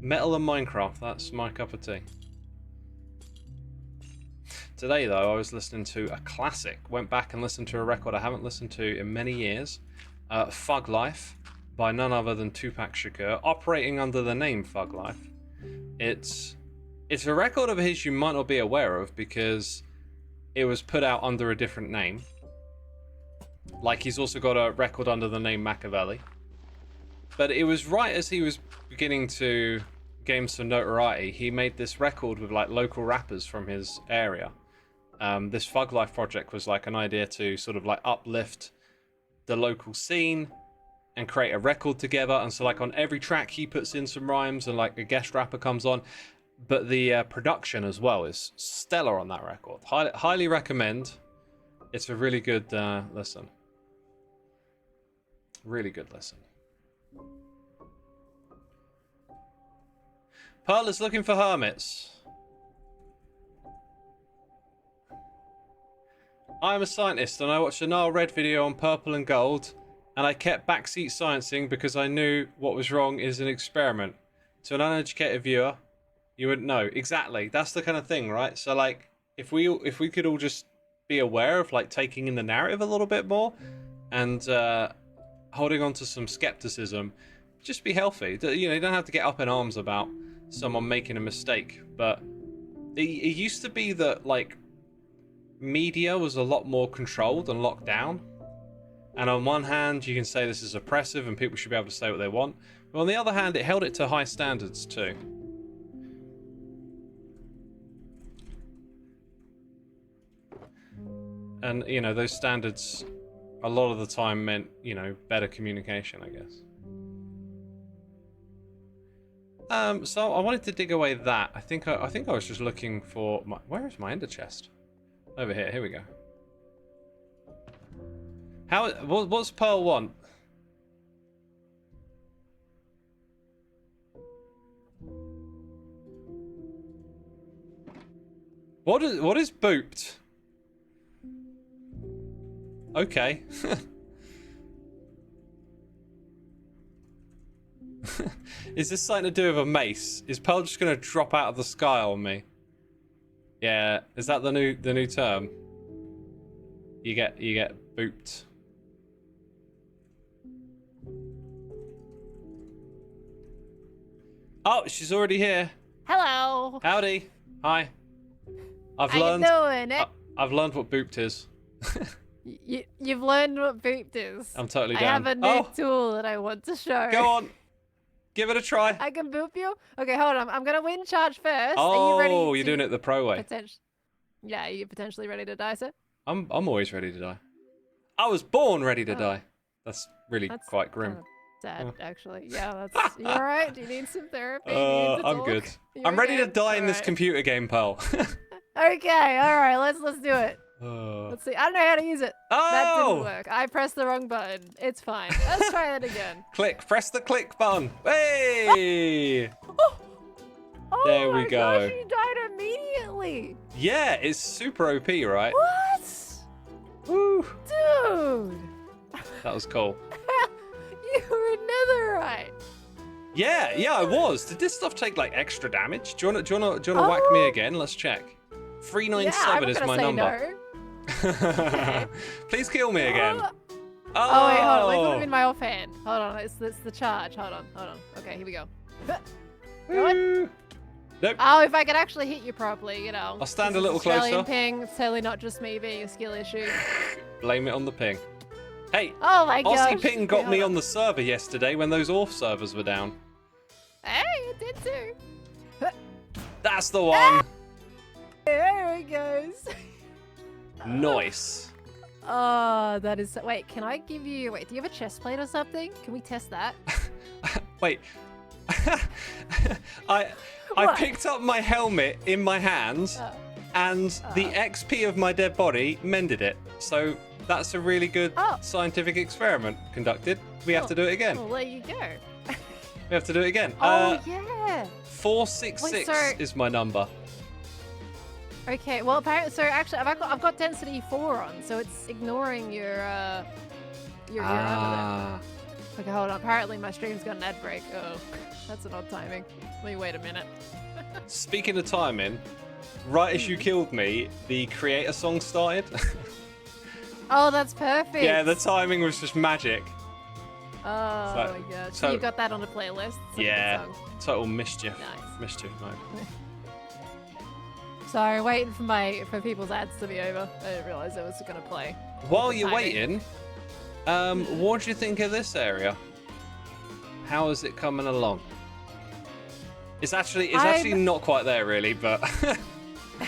Metal and Minecraft, that's my cup of tea. Today, though, I was listening to a classic. Went back and listened to a record I haven't listened to in many years. Thug Life, by none other than Tupac Shakur, operating under the name Thug Life. It's a record of his you might not be aware of, because it was put out under a different name. Like, he's also got a record under the name Machiavelli. But it was right as he was beginning to gain some notoriety, he made this record with like local rappers from his area. This Thug Life project was like an idea to sort of like uplift the local scene, and create a record together. And so like on every track he puts in some rhymes and like a guest rapper comes on. But the production as well is stellar on that record. Highly recommend. It's a really good listen. Really good listen. Pearl is looking for hermits. I'm a scientist and I watched a Nile Red video on purple and gold and I kept backseat sciencing because I knew what was wrong is an experiment. To an uneducated viewer, you wouldn't know. Exactly. That's the kind of thing, right? So like if we could all just be aware of like taking in the narrative a little bit more and holding on to some skepticism, just be healthy. You know, you don't have to get up in arms about someone making a mistake, but it used to be that like media was a lot more controlled and locked down, and on one hand you can say this is oppressive and people should be able to say what they want, but on the other hand it held it to high standards too. And you know, those standards a lot of the time meant, you know, better communication, I guess. So I wanted to dig away that. I think I was just looking for my... Where is my ender chest? Over here. Here we go. What's Pearl want? What is booped? Okay. Is this something to do with a mace? Is Pearl just gonna drop out of the sky on me? Yeah, is that the new term? You get booped. Oh, she's already here. Hello. Howdy. Hi. I've You doing? I've learned what booped is. You've learned what booped is. I'm totally down. I have a new tool that I want to show. Go on. Give it a try. I can boop you? Okay, hold on. I'm going to win charge first. Oh, are you ready you're doing it the pro way. Yeah, are you potentially ready to die, sir? I'm always ready to die. I was born ready to die. That's quite grim. Sad, actually. Yeah, that's... You alright? Do you need some therapy? I'm good. I'm ready to die in this computer game, Pearl. Okay, alright, let's do it. Let's see. I don't know how to use it. Oh! That didn't work. I pressed the wrong button. It's fine. Let's try that again. Press the click button. Hey! There we go. Gosh, you died immediately. Yeah, it's super OP, right? What? Woo! Dude! That was cool. You were netherite. Yeah, I was. Did this stuff take like extra damage? Do you wanna whack me again? Let's check. 397 is my number. No. Please kill me again. Oh wait, hold on. Let me put it in my offhand. Hold on, it's the charge. Hold on. Okay, here we go. Go on. Nope. Oh, if I could actually hit you properly, you know. I'll stand a little Australian closer. ping. It's totally not just me being a skill issue. Blame it on the ping. Hey, oh my gosh. Aussie Ping got me on the server yesterday when those Orf servers were down. Hey, it did too. That's the one. There it goes. Nice. Oh, that is... Wait, can I give you... Wait, do you have a chest plate or something? Can we test that? Wait. I picked up my helmet in my hands and the XP of my dead body mended it. So that's a really good scientific experiment conducted. We have to do it again. Well, there you go. We have to do it again. Oh, yeah. 466 is my number. Okay, well, apparently, so actually, I've got density 4 on, so it's ignoring your other. Okay, hold on. Apparently, my stream's got an ad break. Oh, that's an odd timing. Let me wait a minute. Speaking of timing, right as you killed me, the creator song started. Oh, that's perfect. Yeah, the timing was just magic. Oh my god. So you got that on the playlist? Yeah. Total mischief. Nice. Mischief mode. Sorry, waiting for people's ads to be over. I didn't realize it was gonna play. While you're waiting, what do you think of this area? How is it coming along? It's actually not quite there really, but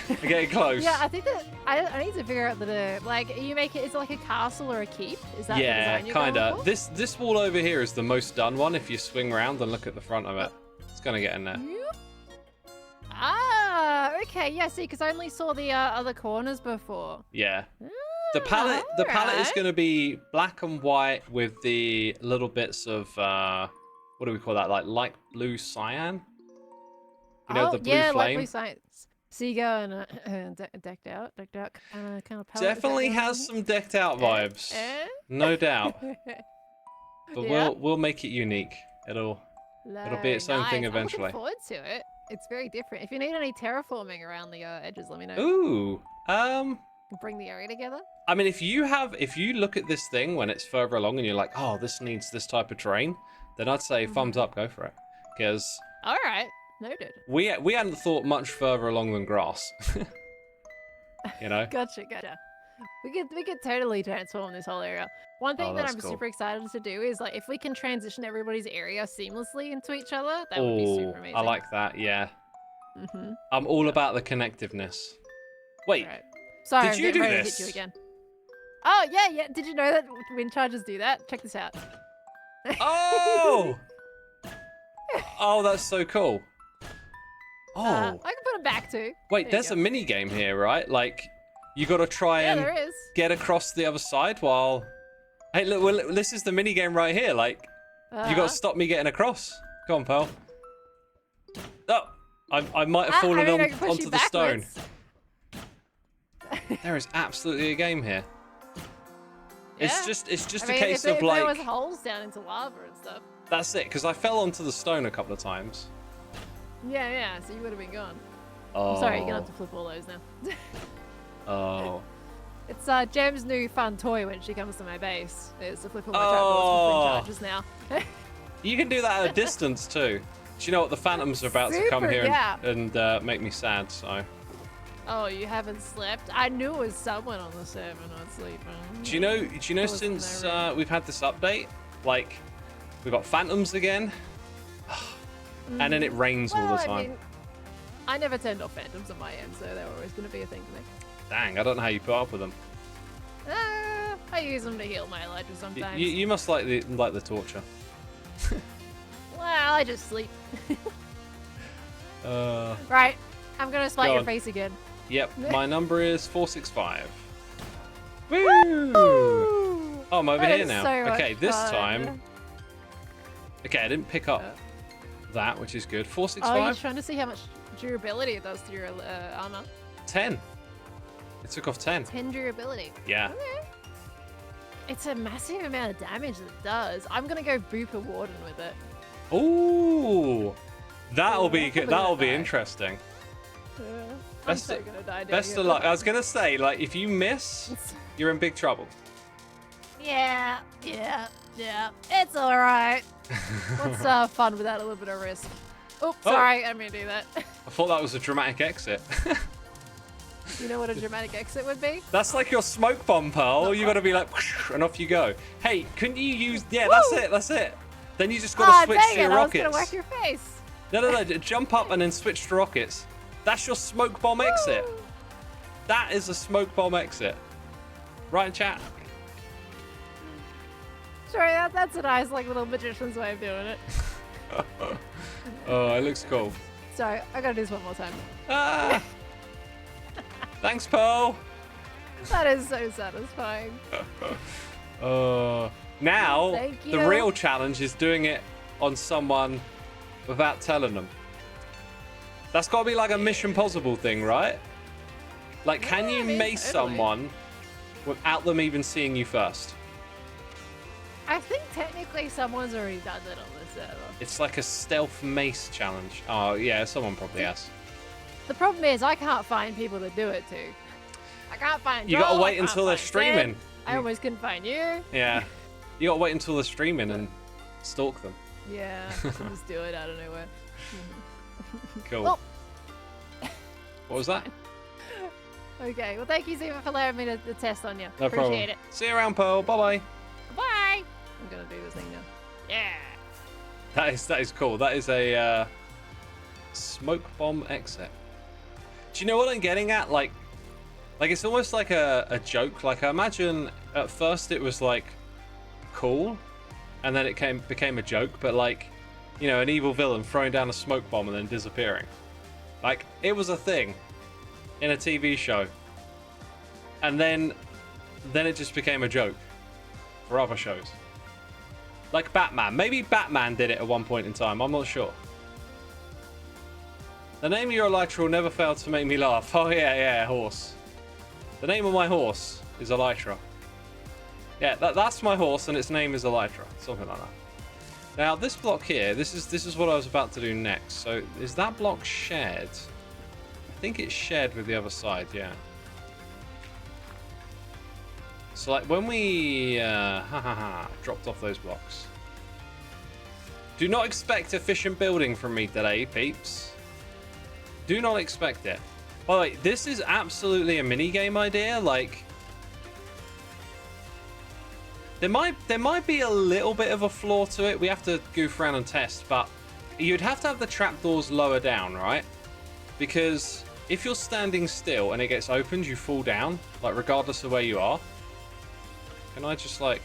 We're getting close. Yeah, I think that I need to figure out like you make it. Is it like a castle or a keep? Is that Yeah, the design you're kinda. going for? This wall over here is the most done one. If you swing around and look at the front of it, it's gonna get in there. Yep. Ah, okay. Yeah, see, because I only saw the other corners before. Yeah. The palette is gonna be black and white with the little bits of what do we call that? Like light blue cyan. You know, the blue yeah, flame. light blue science. So you go and decked out kind of palette. Definitely has some decked out vibes, no doubt. But Yeah. we'll make it unique. It'll be its own thing eventually. I'm looking forward to it. It's very different. If you need any terraforming around the edges, let me know. Ooh. Bring the area together. I mean, if you look at this thing when it's further along and you're like, oh, this needs this type of terrain, then I'd say thumbs up, go for it. Because all right, noted. we hadn't thought much further along than grass. You know. Gotcha. We could totally transform this whole area. One thing that that's I'm cool. super excited to do is like if we can transition everybody's area seamlessly into each other, that would be super amazing. I like that. Yeah. Mm-hmm. I'm all about the connectiveness. Wait. Right. Sorry, Did you I'm do getting ready this? to hit you again. Oh yeah. Did you know that wind charges do that? Check this out. Oh. Oh, that's so cool. Oh. I can put them back too. Wait, there's a mini game here, right? Like, you got to try and there is. get across the other side while. Hey, look, well, this is the mini game right here. Like, you got to stop me getting across. Come on, pal. Oh, I might have fallen I can push onto you the stone. backwards. There is absolutely a game here. It's Yeah. just I mean, a case if of there was like. holes down into lava and stuff. That's it, because I fell onto the stone a couple of times. Yeah. So you would have been gone. Oh. I'm sorry, you're gonna have to flip all those now. Oh. It's Gem's new fun toy when she comes to my base. Is to flip all my trapdoors with wind charges now. You can do that at a distance too. Do you know what? The phantoms are about to come Super, here yeah. and make me sad. So. Oh, you haven't slept? I knew it was someone on the server not sleeping. Do you know since we've had this update, like we've got phantoms again, and then it rains all the time. I mean, I never turned off phantoms on my end, so they were always going to be a thing to me. Dang, I don't know how you put up with them. I use them to heal my Elijah sometimes. You must like the torture. Well, I just sleep. Uh. Right, I'm going to spite Go your on. face again. Yep, my number is 465. Woo! Ooh, Oh, I'm over that here is now. so much Okay, this fun. time. Okay, I didn't pick up that, which is good. Oh, 465. you're trying to see how much durability it does to your armor. 10. It took off 10. 10 durability. Yeah. Okay. It's a massive amount of damage that it does. I'm gonna go boop a warden with it. Ooh, that'll be probably that'll be gonna die. interesting. I'm Best so gonna die doing Best it. of luck. I was gonna say, like, if you miss, you're in big trouble. Yeah. It's all right. What's fun without a little bit of risk? Oh, sorry, I didn't mean to do that. I thought that was a dramatic exit. You know what a dramatic exit would be? That's like your smoke bomb, Pearl. You gotta be like, and off you go. Hey, couldn't you use? Yeah, that's it. Then you just gotta switch to your rockets. I was gonna whack your face. No. Jump up and then switch to rockets. That's your smoke bomb exit. Woo. That is a smoke bomb exit. Right in chat. Sorry, that's a nice like little magician's way of doing it. Oh, it looks cool. Sorry, I gotta do this one more time. Ah. Thanks, Pearl. That is so satisfying. Now, Thank the you. real challenge is doing it on someone without telling them. That's got to be like a Mission Impossible thing, right? Like, can you I mean, mace totally. someone without them even seeing you first? I think technically someone's already done it on this server. It's like a stealth mace challenge. Oh, yeah, someone probably has. The problem is I can't find people to do it to. I can't find You got to Joel, I wait can't until they're find streaming. Sid. I almost couldn't find you. Yeah. You got to wait until they're streaming and stalk them. Yeah, just do it out of nowhere. Cool. Well- What was that? Okay, well thank you, Zima, for allowing me to test on you. No Appreciate problem. it. See you around, Pearl. Bye-bye. Bye. I'm gonna do this thing now. Yeah. That is cool. That is a smoke bomb exit. Do you know what I'm getting at? Like it's almost like a joke. Like, I imagine at first it was like cool, and then it became a joke. But like, you know, an evil villain throwing down a smoke bomb and then disappearing. Like, it was a thing in a TV show, and then it just became a joke for other shows. Like Batman. Maybe Batman did it at one point in time. I'm not sure. The name of your elytra will never fail to make me laugh. Oh, yeah, horse. The name of my horse is Elytra. Yeah, that's my horse, and its name is Elytra. Something like that. Now, this block here, this is what I was about to do next. So, is that block shared? I think it's shared with the other side, yeah. So, like, when we dropped off those blocks. Do not expect efficient building from me today, peeps. Do not expect it. By the way, this is absolutely a mini-game idea. Like, there might be a little bit of a flaw to it. We have to goof around and test, but you'd have to have the trapdoors lower down, right? Because if you're standing still and it gets opened, you fall down, like, regardless of where you are. Can I just, like,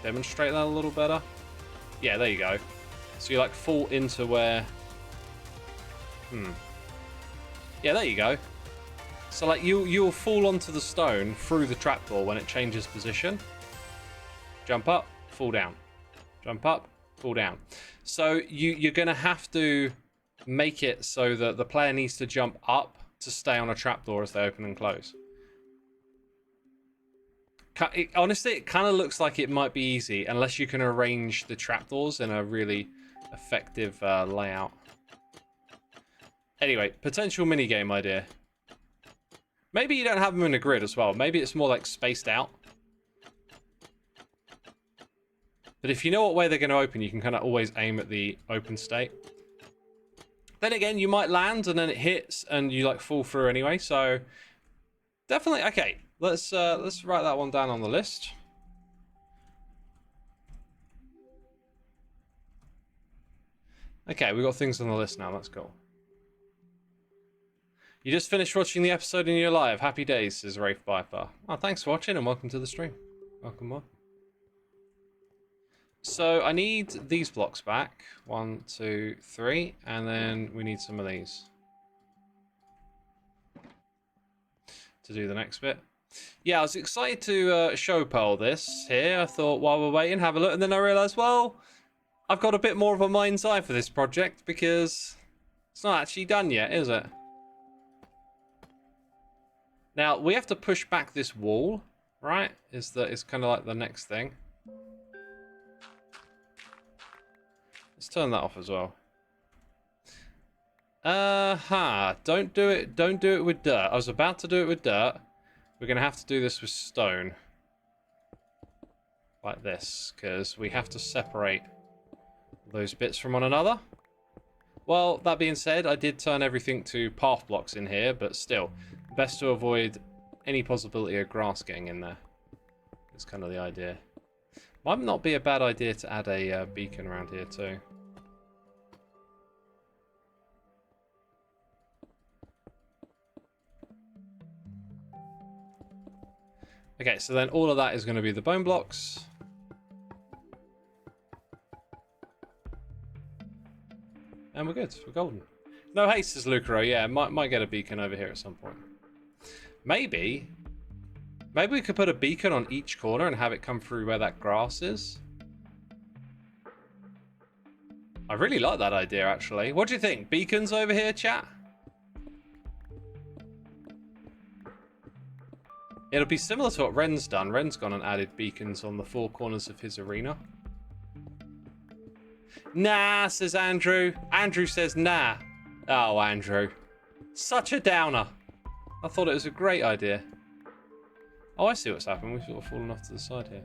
demonstrate that a little better? Yeah, there you go. So you, like, fall into where... Yeah, there you go. So, like, you'll fall onto the stone through the trapdoor when it changes position. Jump up, fall down. Jump up, fall down. So you're going to have to make it so that the player needs to jump up to stay on a trapdoor as they open and close. Honestly, it kind of looks like it might be easy unless you can arrange the trapdoors in a really effective layout. Anyway, potential minigame idea. Maybe you don't have them in a grid as well. Maybe it's more like spaced out. But if you know what way they're going to open, you can kind of always aim at the open state. Then again, you might land and then it hits and you like fall through anyway. So definitely, okay. Let's write that one down on the list. Okay, we've got things on the list now. That's cool. You just finished watching the episode in your live. Happy days, says Rafe Viper. Oh, thanks for watching and welcome to the stream. Welcome. So I need these blocks back. 1, 2, 3, and then we need some of these to do the next bit. Yeah, I was excited to show Pearl this here. I thought while we're waiting, have a look, and then I realised, well, I've got a bit more of a mind's eye for this project because it's not actually done yet, is it? Now, we have to push back this wall, right? It's kind of like the next thing. Let's turn that off as well. Don't do it with dirt. I was about to do it with dirt. We're going to have to do this with stone. Like this, because we have to separate those bits from one another. Well, that being said, I did turn everything to path blocks in here, but still, best to avoid any possibility of grass getting in there. It's kind of the idea. Might not be a bad idea to add a beacon around here too. Okay, so then all of that is going to be the bone blocks. And we're good. We're golden. No haste, says Lucaro. Yeah, might get a beacon over here at some point. Maybe we could put a beacon on each corner and have it come through where that grass is. I really like that idea, actually. What do you think? Beacons over here, chat? It'll be similar to what Ren's done. Ren's gone and added beacons on the 4 corners of his arena. Nah, says Andrew. Andrew says nah. Oh, Andrew. Such a downer. I thought it was a great idea. Oh, I see what's happened. We've sort of fallen off to the side here.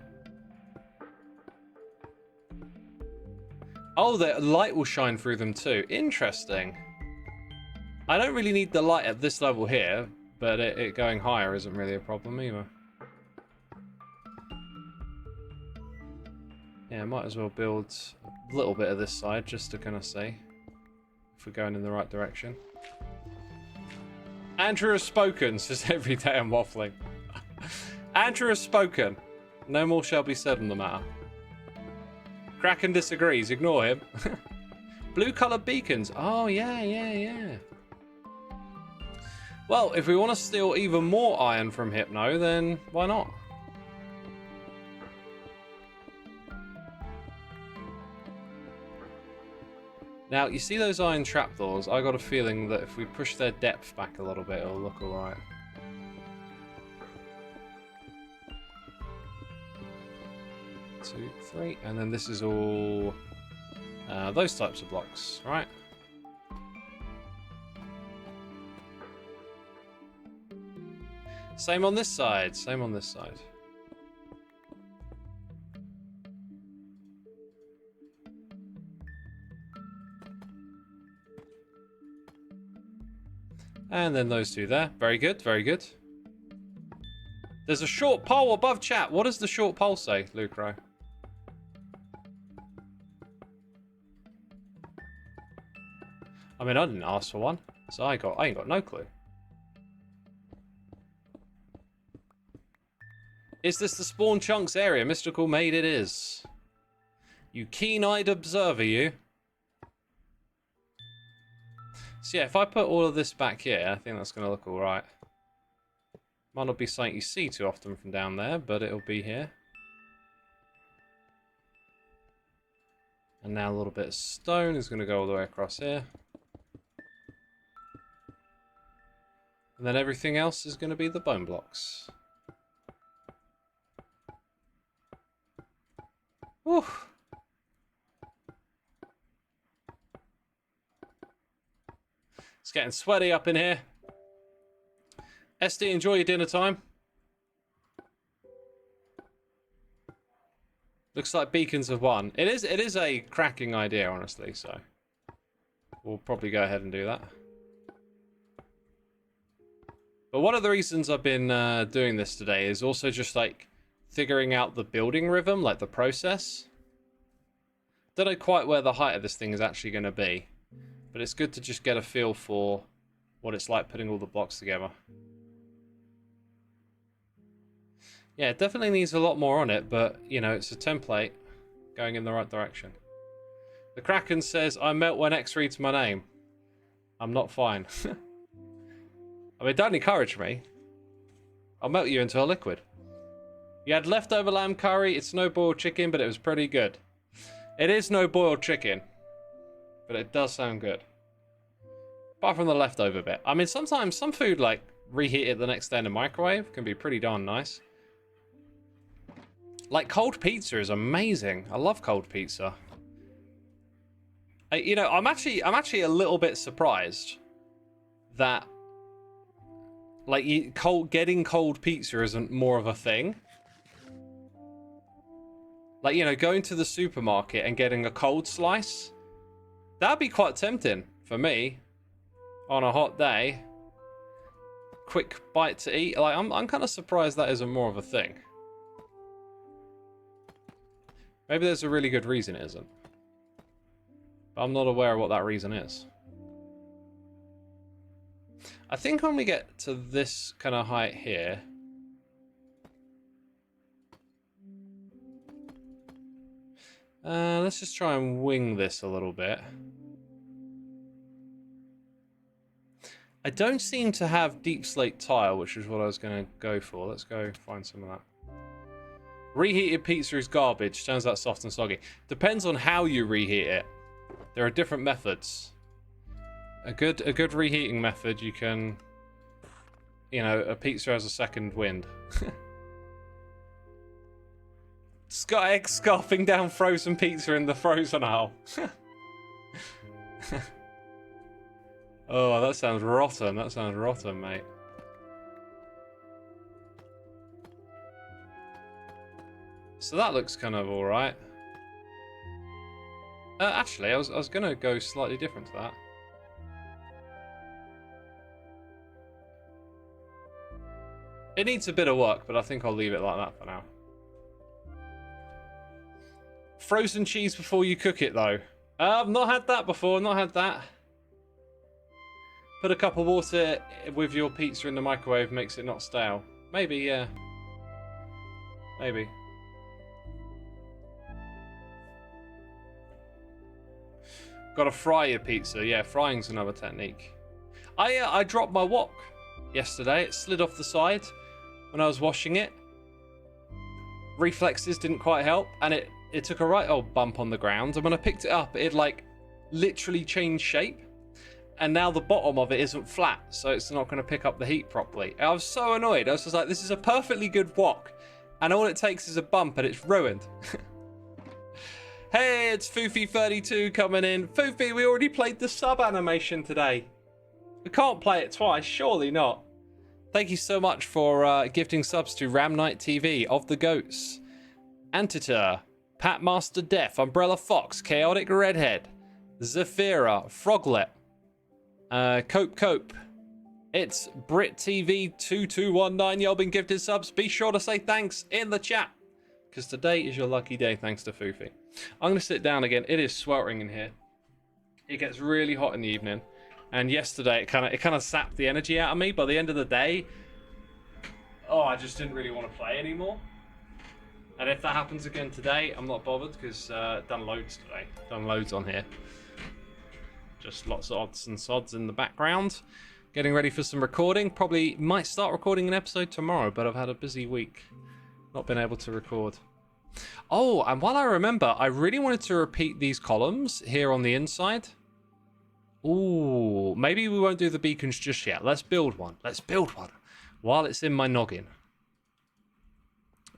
Oh, the light will shine through them too. Interesting. I don't really need the light at this level here, but it going higher isn't really a problem either. Yeah, might as well build a little bit of this side just to kind of see if we're going in the right direction. Andrew has spoken, says every day I'm waffling. Andrew has spoken. No more shall be said on the matter. Kraken disagrees. Ignore him. Blue-coloured beacons. Oh, yeah. Well, if we want to steal even more iron from Hypno, then why not? Now, you see those iron trapdoors? I got a feeling that if we push their depth back a little bit, it'll look alright. Two, three, and then this is all those types of blocks, right? Same on this side, same on this side. And then those two there. Very good, very good. There's a short pole above chat. What does the short pole say, Lucro? I mean, I didn't ask for one, so I ain't got no clue. Is this the spawn chunks area? Mystical Maid, it is. You keen-eyed observer, you. So yeah, if I put all of this back here, I think that's going to look alright. Might not be something you see too often from down there, but it'll be here. And now a little bit of stone is going to go all the way across here. And then everything else is going to be the bone blocks. Whew. It's getting sweaty up in here. SD, enjoy your dinner time. Looks like beacons have won. It is a cracking idea, honestly, so we'll probably go ahead and do that. But one of the reasons I've been doing this today is also just like figuring out the building rhythm, like the process. Don't know quite where the height of this thing is actually going to be, but it's good to just get a feel for what it's like putting all the blocks together. Yeah, it definitely needs a lot more on it, but, you know, it's a template going in the right direction. The Kraken says, I melt when X reads my name. I'm not fine. I mean, don't encourage me. I'll melt you into a liquid. You had leftover lamb curry. It's no boiled chicken, but it was pretty good. It is no boiled chicken, but it does sound good. Apart from the leftover bit. I mean, sometimes some food, like, reheat it the next day in the microwave can be pretty darn nice. Like, cold pizza is amazing. I love cold pizza. You know, I'm actually a little bit surprised that, like, getting cold pizza isn't more of a thing. Like, you know, going to the supermarket and getting a cold slice, that'd be quite tempting for me on a hot day. Quick bite to eat. Like, I'm kind of surprised that isn't more of a thing. Maybe there's a really good reason it isn't. But I'm not aware of what that reason is. I think when we get to this kind of height here, let's just try and wing this a little bit. I don't seem to have deep slate tile, which is what I was going to go for. Let's go find some of that. Reheated pizza is garbage. Turns out soft and soggy. Depends on how you reheat it. There are different methods. A good reheating method, you can, you know, a pizza has a second wind. Scott Egg scarfing down frozen pizza in the frozen aisle. Oh, that sounds rotten. That sounds rotten, mate. So that looks kind of alright. Actually, I was going to go slightly different to that. It needs a bit of work, but I think I'll leave it like that for now. Frozen cheese before you cook it, though. I've not had that before, not had that. Put a cup of water with your pizza in the microwave, makes it not stale. Maybe, yeah. Maybe. Got to fry your pizza. Yeah, frying's another technique. I dropped my wok yesterday. It slid off the side when I was washing it. Reflexes didn't quite help, and it took a right old bump on the ground. And when I picked it up, it like literally changed shape. And now the bottom of it isn't flat, so it's not going to pick up the heat properly. I was so annoyed. I was just like, this is a perfectly good wok, and all it takes is a bump, and it's ruined. Hey, it's Foofy32 coming in. Foofy, we already played the sub animation today. We can't play it twice, surely not. Thank you so much for gifting subs to Ram Knight TV, Of the Goats, Antiter, Patmaster Death, Umbrella Fox, Chaotic Redhead, Zafira, Froglet, Cope. It's Brit TV 2219. Y'all been gifted subs. Be sure to say thanks in the chat, because today is your lucky day thanks to Foofy. I'm going to sit down again. It is sweltering in here. It gets really hot in the evening. And yesterday it kind of sapped the energy out of me. By the end of the day, I just didn't really want to play anymore. And if that happens again today, I'm not bothered, because done loads today. Done loads on here. Just lots of odds and sods in the background. Getting ready for some recording. Probably might start recording an episode tomorrow, but I've had a busy week. Not been able to record. Oh, and while I remember, I really wanted to repeat these columns here on the inside. Ooh, maybe we won't do the beacons just yet. Let's build one. Let's build one while it's in my noggin.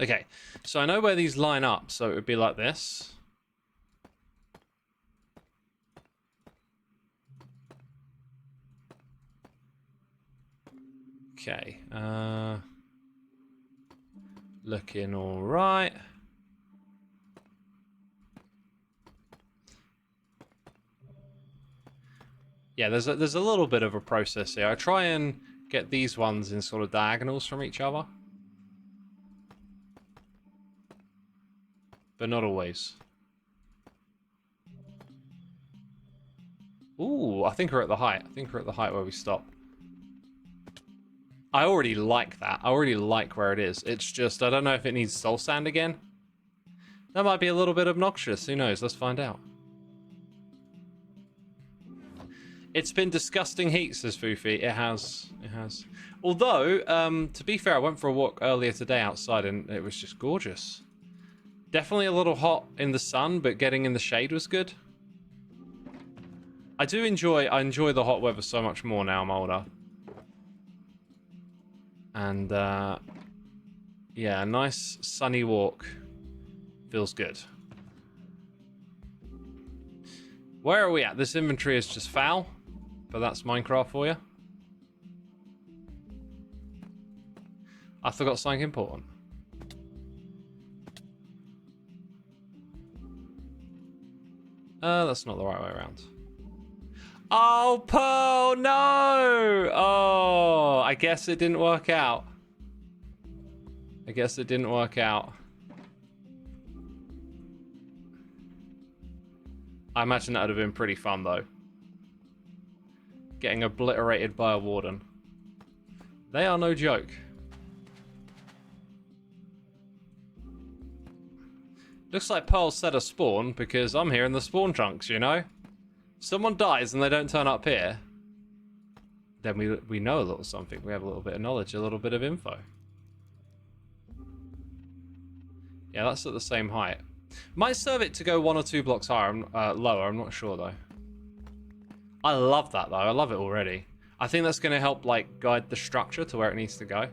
Okay, so I know where these line up, so it would be like this. Okay, looking all right. Yeah, there's a little bit of a process here. I try and get these ones in sort of diagonals from each other, but not always. Ooh, I think we're at the height. I think we're at the height where we stop. I already like that. I already like where it is. It's just, I don't know if it needs soul sand again. That might be a little bit obnoxious. Who knows? Let's find out. It's been disgusting heat, says Foofy. It has. It has. Although, to be fair, I went for a walk earlier today outside and it was just gorgeous. Definitely a little hot in the sun, but getting in the shade was good. I enjoy the hot weather so much more now I'm older. And, yeah, a nice sunny walk feels good. Where are we at? This inventory is just foul. But that's Minecraft for you. I forgot something important. That's not the right way around. Oh, Pearl, no! Oh, I guess it didn't work out. I guess it didn't work out. I imagine that would have been pretty fun, though. Getting obliterated by a warden. They are no joke. Looks like Pearl set a spawn, because I'm here in the spawn chunks, you know? Someone dies and they don't turn up here, then we know a little something. We have a little bit of knowledge, a little bit of info. Yeah, that's at the same height. Might serve it to go 1 or 2 blocks higher, lower, I'm not sure though. I love that though, I love it already. I think that's going to help like guide the structure to where it needs to go.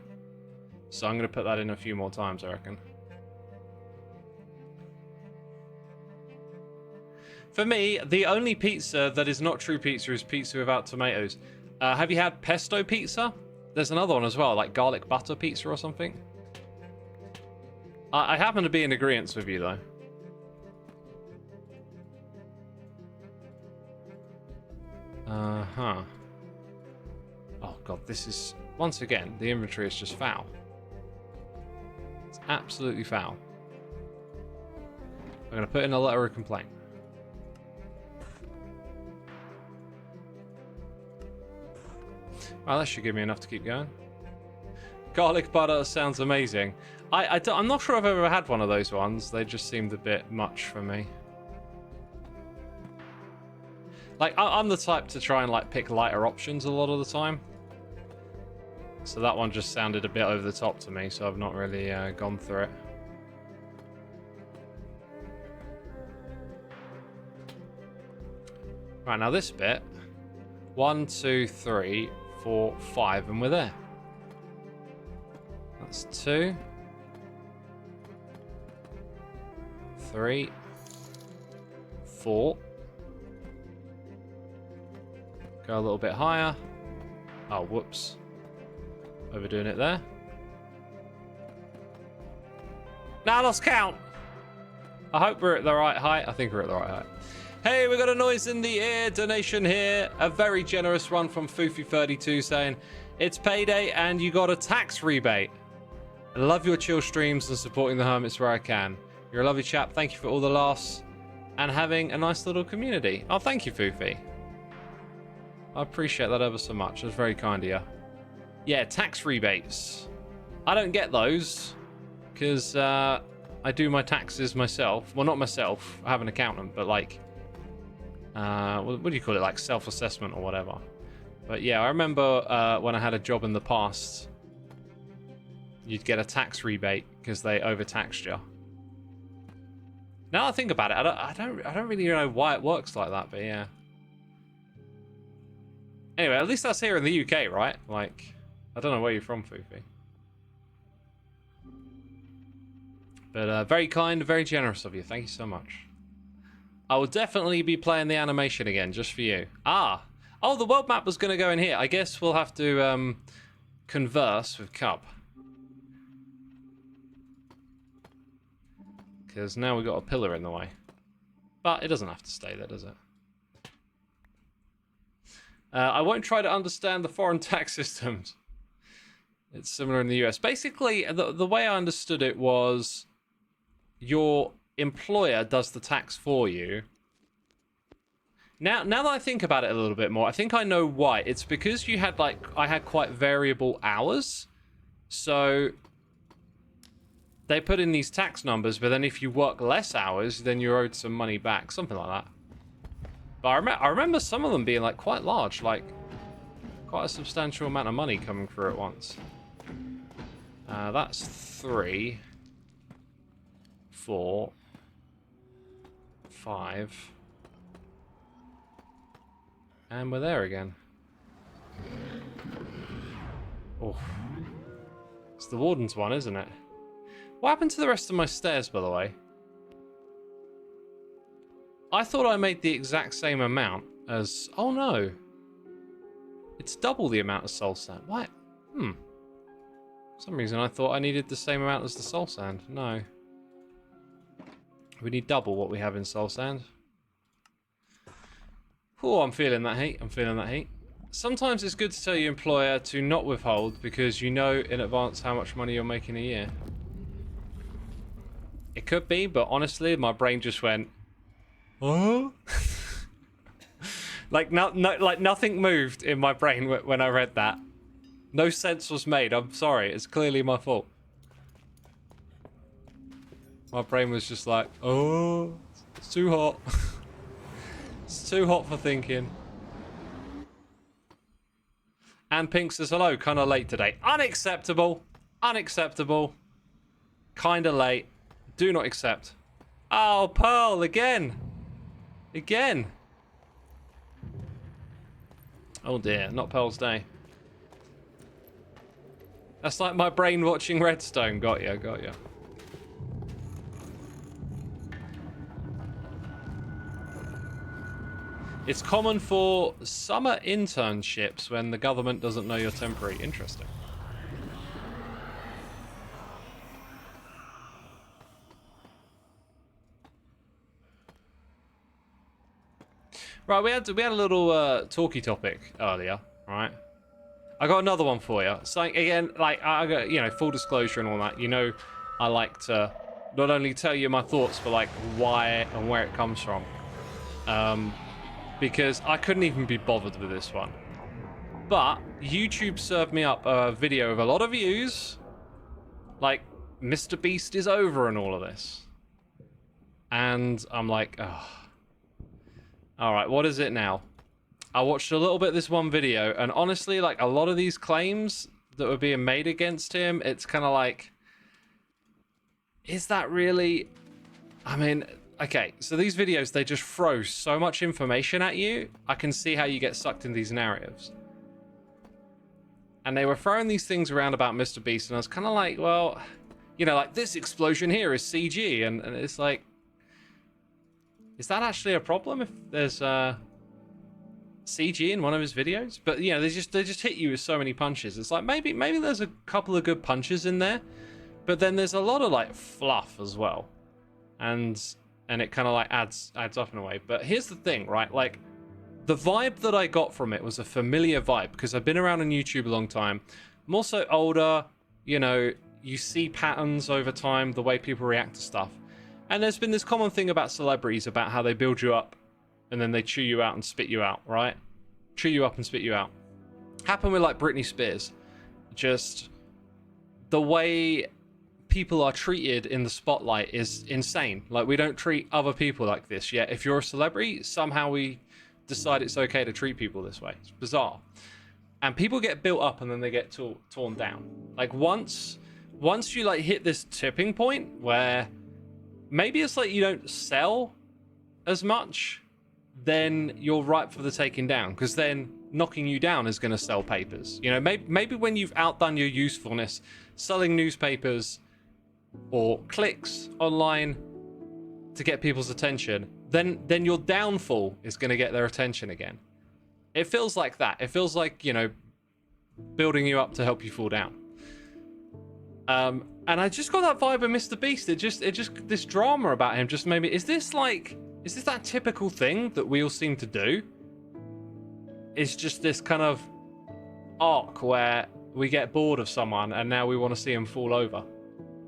So I'm going to put that in a few more times, I reckon. For me, the only pizza that is not true pizza is pizza without tomatoes. Have you had pesto pizza? There's another one as well, like garlic butter pizza or something. I happen to be in agreement with you though. Uh-huh. Oh god, this is... Once again, the inventory is just foul. It's absolutely foul. I'm going to put in a letter of complaint. Well, that should give me enough to keep going. Garlic butter sounds amazing. I'm not sure I've ever had one of those ones. They just seemed a bit much for me. Like, I'm the type to try and, like, pick lighter options a lot of the time. So that one just sounded a bit over the top to me, so I've not really gone through it. Right, now this bit. 1, 2, 3, 4, 5, and we're there. That's 2. 3. 4. Go a little bit higher. Oh, whoops. Overdoing it there. Now I lost count. I hope we're at the right height. I think we're at the right height. Hey, we got a noise in the ear donation here. A very generous one from Foofy32 saying, it's payday and you got a tax rebate. I love your chill streams and supporting the hermits where I can. You're a lovely chap. Thank you for all the laughs and having a nice little community. Oh, thank you, Foofy. I appreciate that ever so much. That's very kind of you. Yeah, tax rebates. I don't get those because I do my taxes myself. Well, not myself. I have an accountant, but like, what do you call it? Like self-assessment or whatever. But yeah, I remember when I had a job in the past, you'd get a tax rebate because they overtaxed you. Now I think about it, I don't really know why it works like that, but yeah. Anyway, at least that's here in the UK, right? Like, I don't know where you're from, Foofy. But very kind, very generous of you. Thank you so much. I will definitely be playing the animation again, just for you. Ah! Oh, the world map was going to go in here. I guess we'll have to converse with Cup. Because now we've got a pillar in the way. But it doesn't have to stay there, does it? I won't try to understand the foreign tax systems. It's similar in the US. Basically, the way I understood it was your employer does the tax for you. Now that I think about it a little bit more, I think I know why. It's because you had I had quite variable hours. So they put in these tax numbers, but then if you work less hours, then you're owed some money back. Something like that. But I remember some of them being like quite large, like quite a substantial amount of money coming through at once. That's 3, 4, 5, and we're there again. Oh, it's the warden's one, isn't it? What happened to the rest of my stairs, by the way? I thought I made the exact same amount as... Oh, no. It's double the amount of soul sand. What? For some reason, I thought I needed the same amount as the soul sand. No. We need double what we have in soul sand. Oh, I'm feeling that heat. I'm feeling that heat. Sometimes it's good to tell your employer to not withhold because you know in advance how much money you're making a year. It could be, but honestly, my brain just went... Oh? like nothing moved in my brain when I read that. No sense was made. I'm sorry. It's clearly my fault. My brain was just like, oh, it's too hot. It's too hot for thinking. And Pink says hello. Kind of late today. Unacceptable. Unacceptable. Kind of late. Do not accept. Oh, Pearl again. Again. Oh dear, not Pearl's day. That's like my brain watching Redstone. Got ya, got ya. It's common for summer internships when the government doesn't know you're temporary. Interesting. Right, we had a little talky topic earlier, right? I got another one for you. So again, like I got, you know, full disclosure and all that. You know, I like to not only tell you my thoughts, but like why and where it comes from. Because I couldn't even be bothered with this one. But YouTube served me up a video with a lot of views, like Mr. Beast is over and all of this. And I'm like, oh. Alright, what is it now? I watched a little bit of this one video, and honestly, like, a lot of these claims that were being made against him, it's kind of like, is that really... I mean, okay, so these videos, they just throw so much information at you. I can see how you get sucked in these narratives. And they were throwing these things around about Mr. Beast, and I was kind of like, well, you know, like, this explosion here is CG, and it's like, is that actually a problem if there's CG in one of his videos? But, you know, they just hit you with so many punches. It's like, maybe there's a couple of good punches in there, but then there's a lot of, like, fluff as well. And it kind of, like, adds up in a way. But here's the thing, right? Like, the vibe that I got from it was a familiar vibe, because I've been around on YouTube a long time. I'm also older, you know, you see patterns over time, the way people react to stuff. And there's been this common thing about celebrities, about how they build you up and then they chew you out and spit you out, right? Chew you up and spit you out. Happened with, like, Britney Spears. Just the way people are treated in the spotlight is insane. Like, we don't treat other people like this yet. If you're a celebrity, somehow we decide it's okay to treat people this way. It's bizarre. And people get built up and then they get torn down. Like, once you, like, hit this tipping point where maybe it's like you don't sell as much, then you're ripe for the taking down, because then knocking you down is going to sell papers. You know, maybe when you've outdone your usefulness selling newspapers or clicks online to get people's attention, then your downfall is going to get their attention again. It feels like that. It feels like, you know, building you up to help you fall down. And I just got that vibe of Mr. Beast. It just this drama about him just made me... Is this that typical thing that we all seem to do? It's just this kind of arc where we get bored of someone and now we want to see him fall over,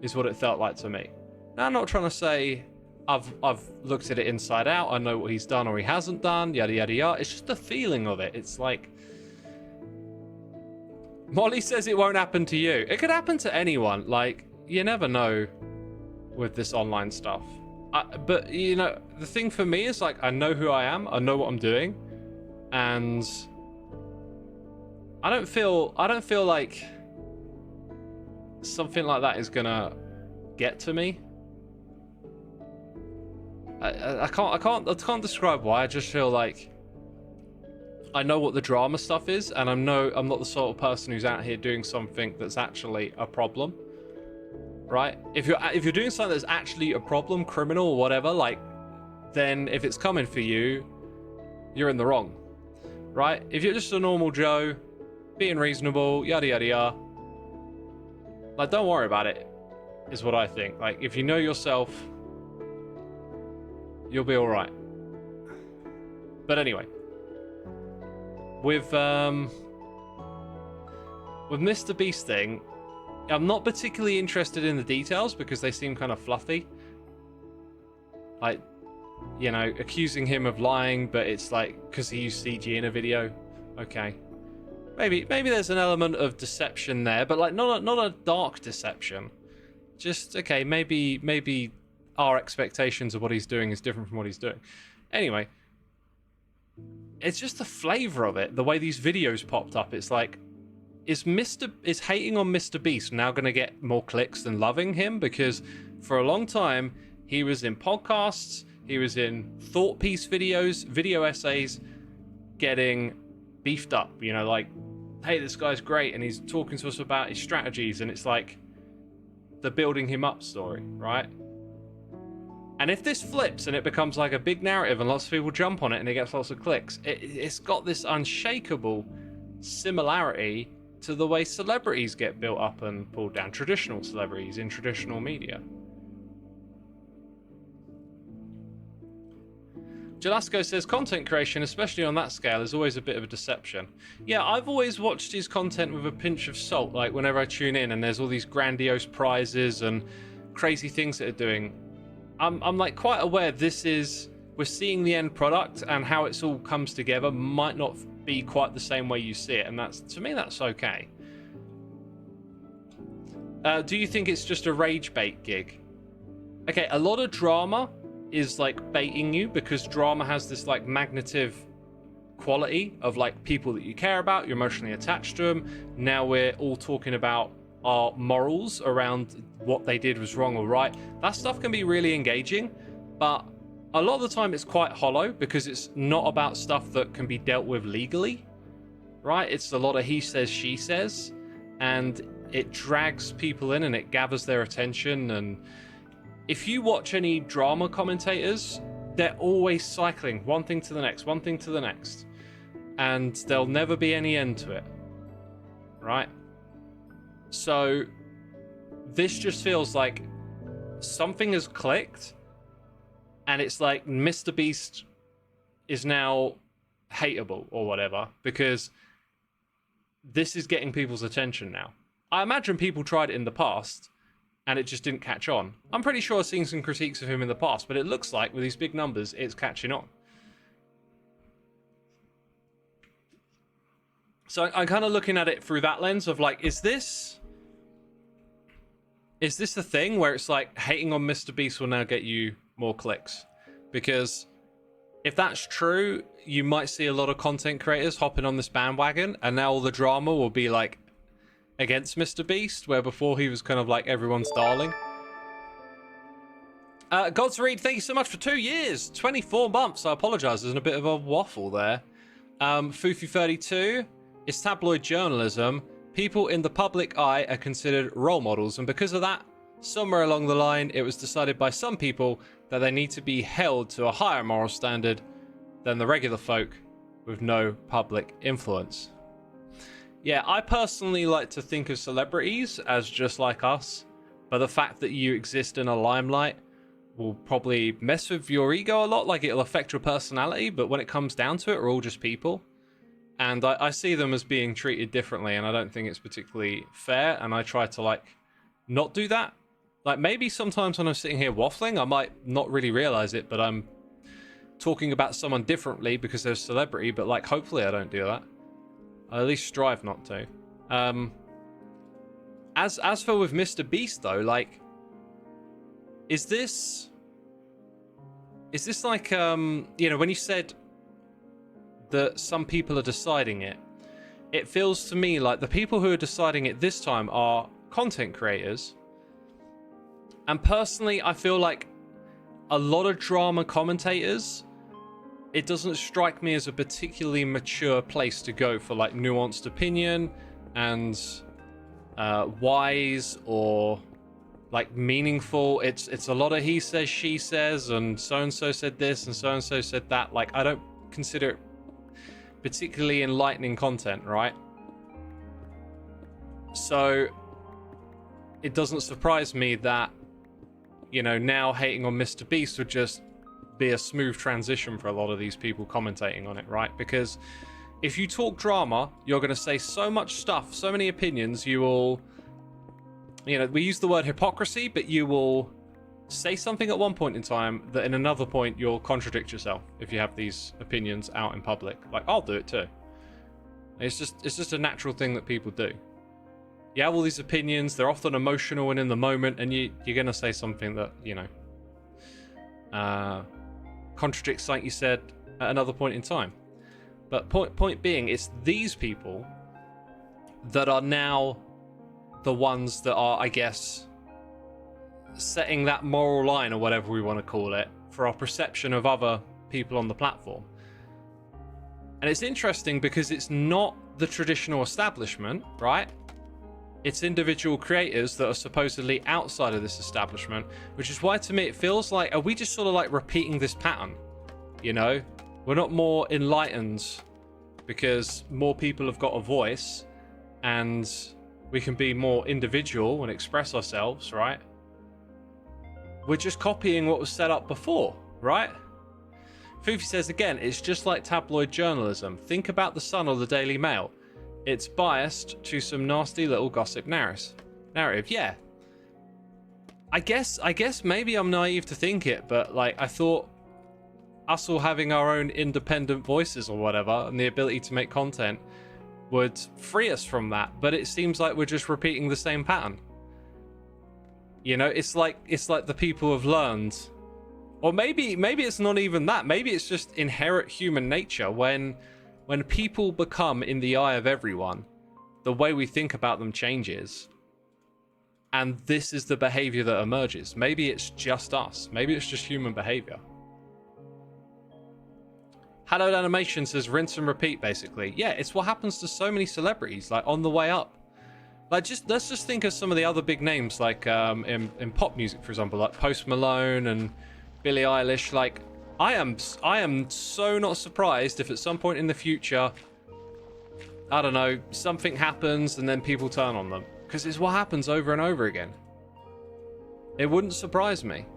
is what it felt like to me. Now, I'm not trying to say I've looked at it inside out, I know what he's done or he hasn't done, yada yada yada. It's just the feeling of it. It's like, Molly says it won't happen to you. It could happen to anyone. Like, you never know with this online stuff. But, you know, the thing for me is, like, I know who I am, I know what I'm doing, and I don't feel like something like that is gonna get to me. I can't describe why. I just feel like I know what the drama stuff is, and I'm not the sort of person who's out here doing something that's actually a problem. Right? If you're doing something that's actually a problem, criminal or whatever, like, then if it's coming for you, you're in the wrong. Right? If you're just a normal Joe, being reasonable, yada yada yada, like, don't worry about it, is what I think. Like, if you know yourself, you'll be all right. But anyway, with Mr. Beast thing, I'm not particularly interested in the details because they seem kind of fluffy. Like, you know, accusing him of lying, but it's like because he used CG in a video. Okay, maybe there's an element of deception there, but, like, not a dark deception. Just, okay, maybe our expectations of what he's doing is different from what he's doing. Anyway, it's just the flavor of it, the way these videos popped up. It's like, is hating on Mr. Beast now going to get more clicks than loving him? Because for a long time, he was in podcasts, he was in thought piece videos, video essays, getting beefed up, you know, like, hey, this guy's great, and he's talking to us about his strategies, and it's like the building him up story, right? And if this flips and it becomes like a big narrative and lots of people jump on it and it gets lots of clicks, it's got this unshakable similarity to the way celebrities get built up and pulled down, traditional celebrities in traditional media. Jalasco says content creation, especially on that scale, is always a bit of a deception. Yeah, I've always watched his content with a pinch of salt, like whenever I tune in and there's all these grandiose prizes and crazy things that are doing. I'm like quite aware we're seeing the end product, and how it's all comes together might not be quite the same way you see it, and that's, to me, that's okay. Do you think it's just a rage bait gig? Okay, a lot of drama is like baiting you, because drama has this like magnetive quality of like people that you care about, you're emotionally attached to them. Now we're all talking about our morals around what they did was wrong or right. That stuff can be really engaging, but a lot of the time it's quite hollow, because it's not about stuff that can be dealt with legally, right? It's a lot of he says, she says, and it drags people in and it gathers their attention. And if you watch any drama commentators, they're always cycling one thing to the next, one thing to the next, and there'll never be any end to it, right? So this just feels like something has clicked, and it's like Mr. Beast is now hateable or whatever, because this is getting people's attention now. I imagine people tried it in the past and it just didn't catch on. I'm pretty sure I've seen some critiques of him in the past, but it looks like with these big numbers, it's catching on. So I'm kind of looking at it through that lens of like, is this a thing where it's like hating on Mr. Beast will now get you more clicks? Because if that's true, you might see a lot of content creators hopping on this bandwagon, and now all the drama will be like against Mr. Beast, where before he was kind of like everyone's darling. God's Read, thank you so much for 2 years, 24 months. I apologize, there's a bit of a waffle there. Fufu32, it's tabloid journalism. People in the public eye are considered role models, and because of that, somewhere along the line, it was decided by some people that they need to be held to a higher moral standard than the regular folk with no public influence. Yeah, I personally like to think of celebrities as just like us, but the fact that you exist in a limelight will probably mess with your ego a lot, like it'll affect your personality, but when it comes down to it, we're all just people. And I see them as being treated differently, and I don't think it's particularly fair, and I try to like not do that. Like maybe sometimes when I'm sitting here waffling, I might not really realize it, but I'm talking about someone differently because they're a celebrity, but like hopefully I don't do that. I at least strive not to. As for with Mr. Beast though, like, is this like you know, when you said that some people are deciding it, it feels to me like the people who are deciding it this time are content creators. And personally, I feel like a lot of drama commentators, it doesn't strike me as a particularly mature place to go for like nuanced opinion and wise or like meaningful. It's a lot of he says, she says, and so said this and so said that. Like, I don't consider it particularly enlightening content, right? So it doesn't surprise me that, you know, now hating on Mr. Beast would just be a smooth transition for a lot of these people commentating on it, right? Because if you talk drama, you're going to say so much stuff, so many opinions, you will, you know, we use the word hypocrisy, but you will say something at one point in time that in another point you'll contradict yourself if you have these opinions out in public. Like, I'll do it too. It's just a natural thing that people do. You have all these opinions, they're often emotional and in the moment, and you're going to say something that, you know, contradicts something you said at another point in time. But point being, it's these people that are now the ones that are, I guess, setting that moral line, or whatever we want to call it, for our perception of other people on the platform. And it's interesting because it's not the traditional establishment, right? It's individual creators that are supposedly outside of this establishment, which is why to me it feels like, are we just sort of like repeating this pattern? You know, we're not more enlightened because more people have got a voice and we can be more individual and express ourselves, right? We're just copying what was set up before, right? Fufi says again, it's just like tabloid journalism. Think about The Sun or the Daily Mail. It's biased to some nasty little gossip narrative. Yeah. I guess maybe I'm naive to think it, but like I thought us all having our own independent voices or whatever, and the ability to make content would free us from that. But it seems like we're just repeating the same pattern. You know, it's like the people have learned, or maybe it's not even that. Maybe it's just inherent human nature. When people become in the eye of everyone, the way we think about them changes. And this is the behavior that emerges. Maybe it's just us. Maybe it's just human behavior. Hallowed Animation says rinse and repeat, basically. Yeah, it's what happens to so many celebrities, like on the way up. Like, let's just think of some of the other big names, like in pop music, for example, like Post Malone and Billie Eilish. Like, I am so not surprised if at some point in the future, I don't know, something happens and then people turn on them. Because it's what happens over and over again. It wouldn't surprise me.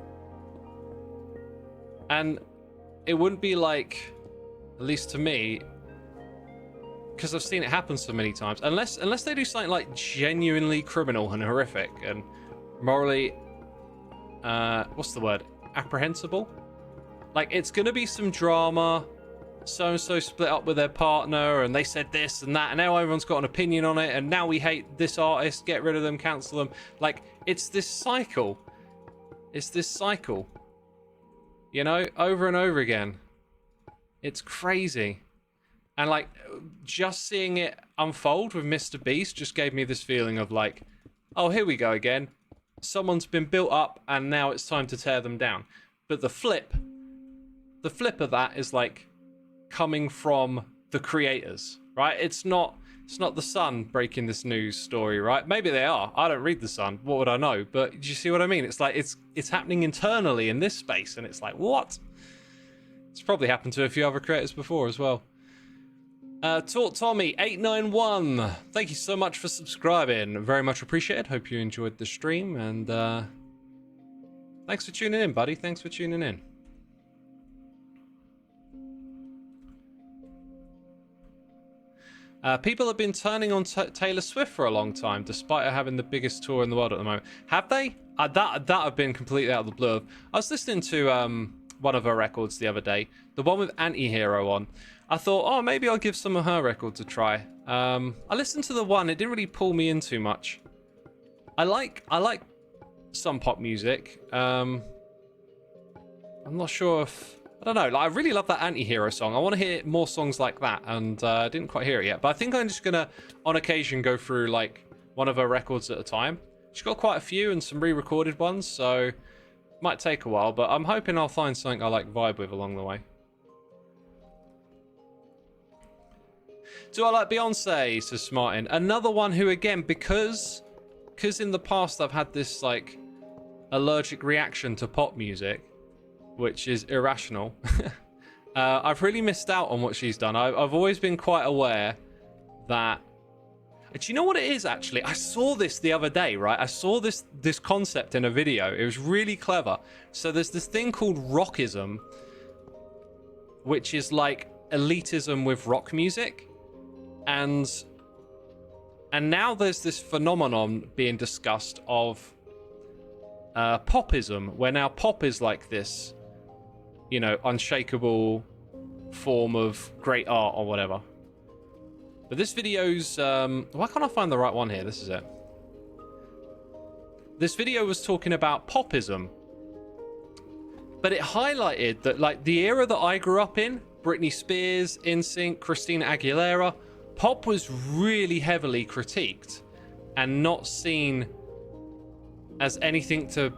And it wouldn't be like, at least to me, because I've seen it happen so many times, unless they do something like genuinely criminal and horrific and morally, what's the word? Apprehensible? Like, it's going to be some drama. So-and-so split up with their partner and they said this and that and now everyone's got an opinion on it and now we hate this artist, get rid of them, cancel them. Like, it's this cycle. It's this cycle. You know, over and over again. It's crazy. And like, just seeing it unfold with Mr. Beast just gave me this feeling of like, oh, here we go again. Someone's been built up and now it's time to tear them down. But the flip of that is like, coming from the creators, right? It's not the Sun breaking this news story, right? Maybe they are. I don't read the Sun. What would I know? But do you see what I mean? It's like it's happening internally in this space, and it's like, what? It's probably happened to a few other creators before as well. Taught Tommy 891. Thank you so much for subscribing. Very much appreciated. Hope you enjoyed the stream, and thanks for tuning in, buddy. Thanks for tuning in. People have been turning on Taylor Swift for a long time, despite her having the biggest tour in the world at the moment. Have they? That have been completely out of the blue. I was listening to one of her records the other day, the one with Anti-Hero on. I thought, oh, maybe I'll give some of her records a try. I listened to the one; it didn't really pull me in too much. I like some pop music. I'm not sure if. I don't know, like, I really love that Anti-Hero song. I want to hear more songs like that, and I didn't quite hear it yet. But I think I'm just going to, on occasion, go through, like, one of her records at a time. She's got quite a few and some re-recorded ones, so it might take a while. But I'm hoping I'll find something I, like, vibe with along the way. Do I like Beyonce, says Martin. Another one who, again, because in the past I've had this, like, allergic reaction to pop music, which is irrational. I've really missed out on what she's done. I've always been quite aware that... Do you know what it is, actually? I saw this the other day, right? I saw this concept in a video. It was really clever. So there's this thing called rockism, which is like elitism with rock music. And now there's this phenomenon being discussed of popism, where now pop is like this, you know, unshakable form of great art or whatever. But this video's... why can't I find the right one here? This is it. This video was talking about popism. But it highlighted that, like, the era that I grew up in, Britney Spears, NSYNC, Christina Aguilera, pop was really heavily critiqued and not seen as anything to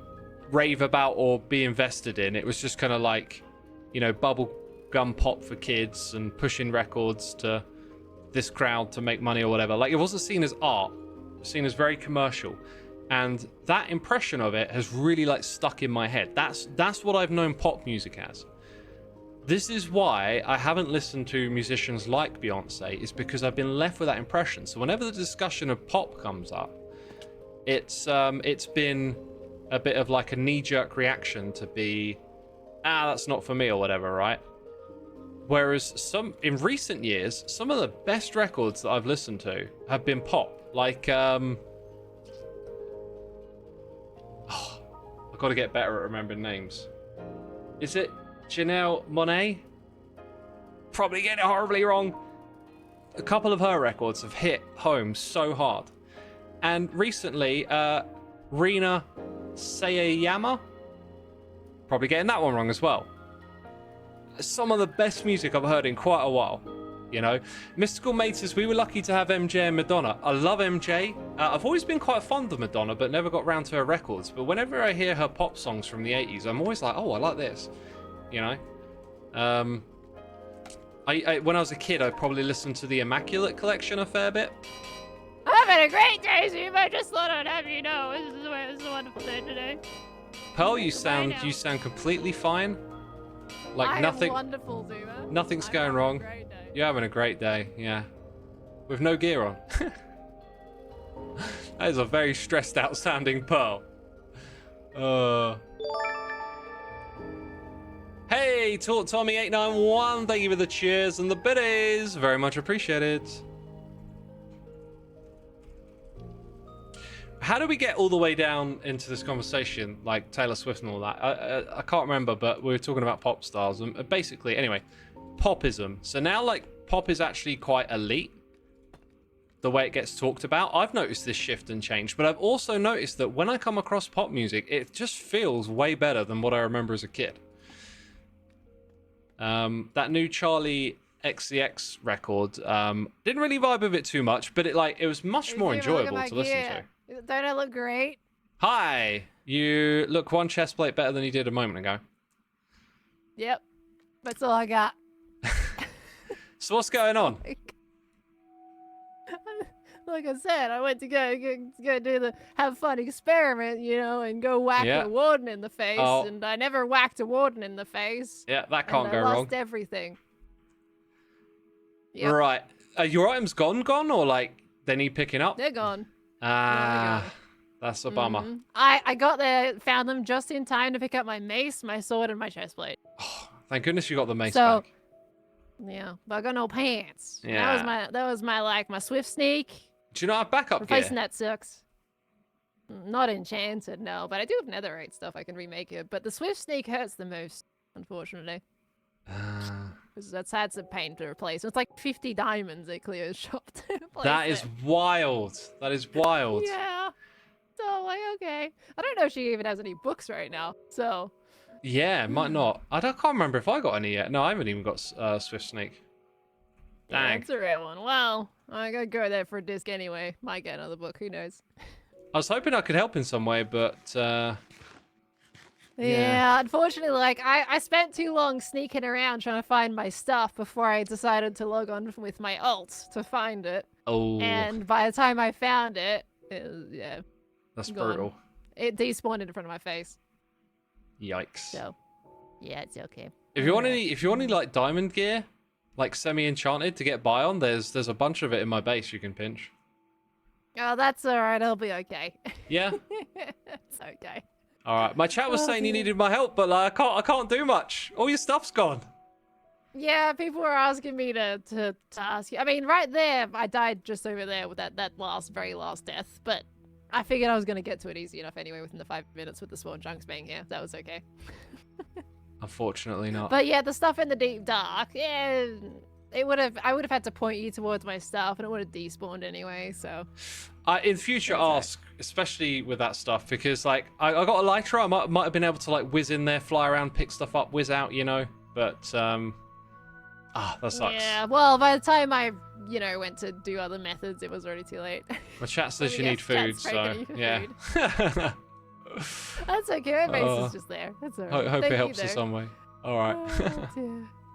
rave about or be invested in. It was just kind of like, you know, bubble gum pop for kids and pushing records to this crowd to make money or whatever. Like, it wasn't seen as art. It was seen as very commercial. And that impression of it has really, like, stuck in my head. That's what I've known pop music as. This is why I haven't listened to musicians like Beyonce, is because I've been left with that impression. So whenever the discussion of pop comes up, it's been a bit of like a knee-jerk reaction to be, that's not for me or whatever, right? Whereas in recent years, some of the best records that I've listened to have been pop. Like, I've got to get better at remembering names. Is it Janelle Monáe. Probably getting it horribly wrong. A couple of her records have hit home so hard. And recently, Rina Sayayama. Probably getting that one wrong as well. Some of the best music I've heard in quite a while. You know, Mystical Mate says we were lucky to have MJ and Madonna. I love MJ. I've always been quite fond of Madonna, but never got round to her records. But whenever I hear her pop songs from the 80s, I'm always like, oh, I like this. You know? When I was a kid, I probably listened to the Immaculate Collection a fair bit. I'm having a great day, Zoom. I just thought I'd have you know. This is a wonderful day today. Pearl, you sound completely fine. Like nothing. Wonderful, Zuma. Nothing's going wrong. You're having a great day, yeah. With no gear on. That is a very stressed out sounding Pearl. Hey, Tommy891, thank you for the cheers and the biddies. Very much appreciated. How do we get all the way down into this conversation, like Taylor Swift and all that? I can't remember, but we were talking about pop stars. And basically, anyway, popism. So now, like, pop is actually quite elite, the way it gets talked about. I've noticed this shift and change, but I've also noticed that when I come across pop music, it just feels way better than what I remember as a kid. That new Charlie XCX record, didn't really vibe with it too much, but it was much more enjoyable to listen to. Don't I look great? Hi! You look one chest plate better than you did a moment ago. Yep. That's all I got. So what's going on? Like I said, I went to go do the have fun experiment, you know, and go whack a warden in the face, and I never whacked a warden in the face. Yeah, that can't go wrong. I lost everything. Yep. Right. Are your items gone, or like they need picking up? They're gone. That's a bummer. I got there, found them just in time to pick up my mace, my sword, and my chest plate. Oh, thank goodness you got the mace back. Yeah, but I got no pants. Yeah. That was my swift sneak. Do you not have backup Replacing gear? that sucks. Not enchanted, no, but I do have netherite stuff. I can remake it, but the swift sneak hurts the most, unfortunately. Because that's had some pain to replace. It's like 50 diamonds at Cleo's shop to replace That is wild. That is wild. Yeah. So, like, okay. I don't know if she even has any books right now, so... Yeah, might not. I can't remember if I got any yet. No, I haven't even got Swift Sneak. Dang. Yeah, that's a rare one. Well, I gotta go there for a disc anyway. Might get another book, who knows. I was hoping I could help in some way, but... Yeah, unfortunately, like, I spent too long sneaking around trying to find my stuff before I decided to log on with my ult to find it. Oh. And by the time I found it, yeah. That's gone. brutal. It despawned in front of my face. Yikes. So, yeah, it's okay. If you want any like diamond gear, like semi-enchanted to get by on, there's a bunch of it in my base you can pinch. Oh, that's alright, I'll be okay. Yeah? It's okay. Alright, my chat was saying you needed my help, but like, I can't do much. All your stuff's gone. Yeah, people were asking me to ask you. I mean, right there, I died just over there with that very last death, but I figured I was going to get to it easy enough anyway within the 5 minutes with the spawn chunks being here. That was okay. Unfortunately not. But yeah, the stuff in the deep dark, yeah, I would have had to point you towards my stuff and it would have despawned anyway, so. In future, ask, especially with that stuff, because like, I got a lighter, I might have been able to like whiz in there, fly around, pick stuff up, whiz out, you know, but, that sucks. Yeah, well, by the time I, went to do other methods, it was already too late. My chat says you need food, so, yeah. That's okay, my base is just there. That's alright. Hope it helps in some way. Alright.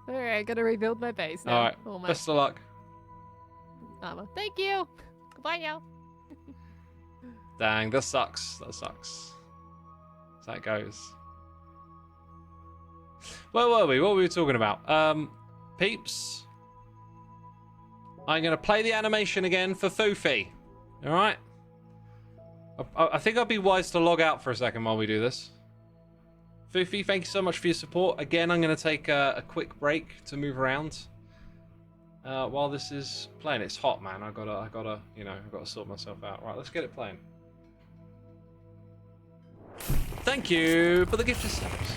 Alright, gotta rebuild my base now. Alright, best of luck. Thank you. Goodbye now. Dang, that sucks. That sucks. That goes. Where were we? What were we talking about? Peeps. I'm going to play the animation again for Foofy. Alright? I think I'd be wise to log out for a second while we do this. Foofy, thank you so much for your support. Again, I'm going to take a quick break to move around. While this is playing. It's hot, man. I've got to sort myself out. Right, let's get it playing. Thank you for the gift of subs.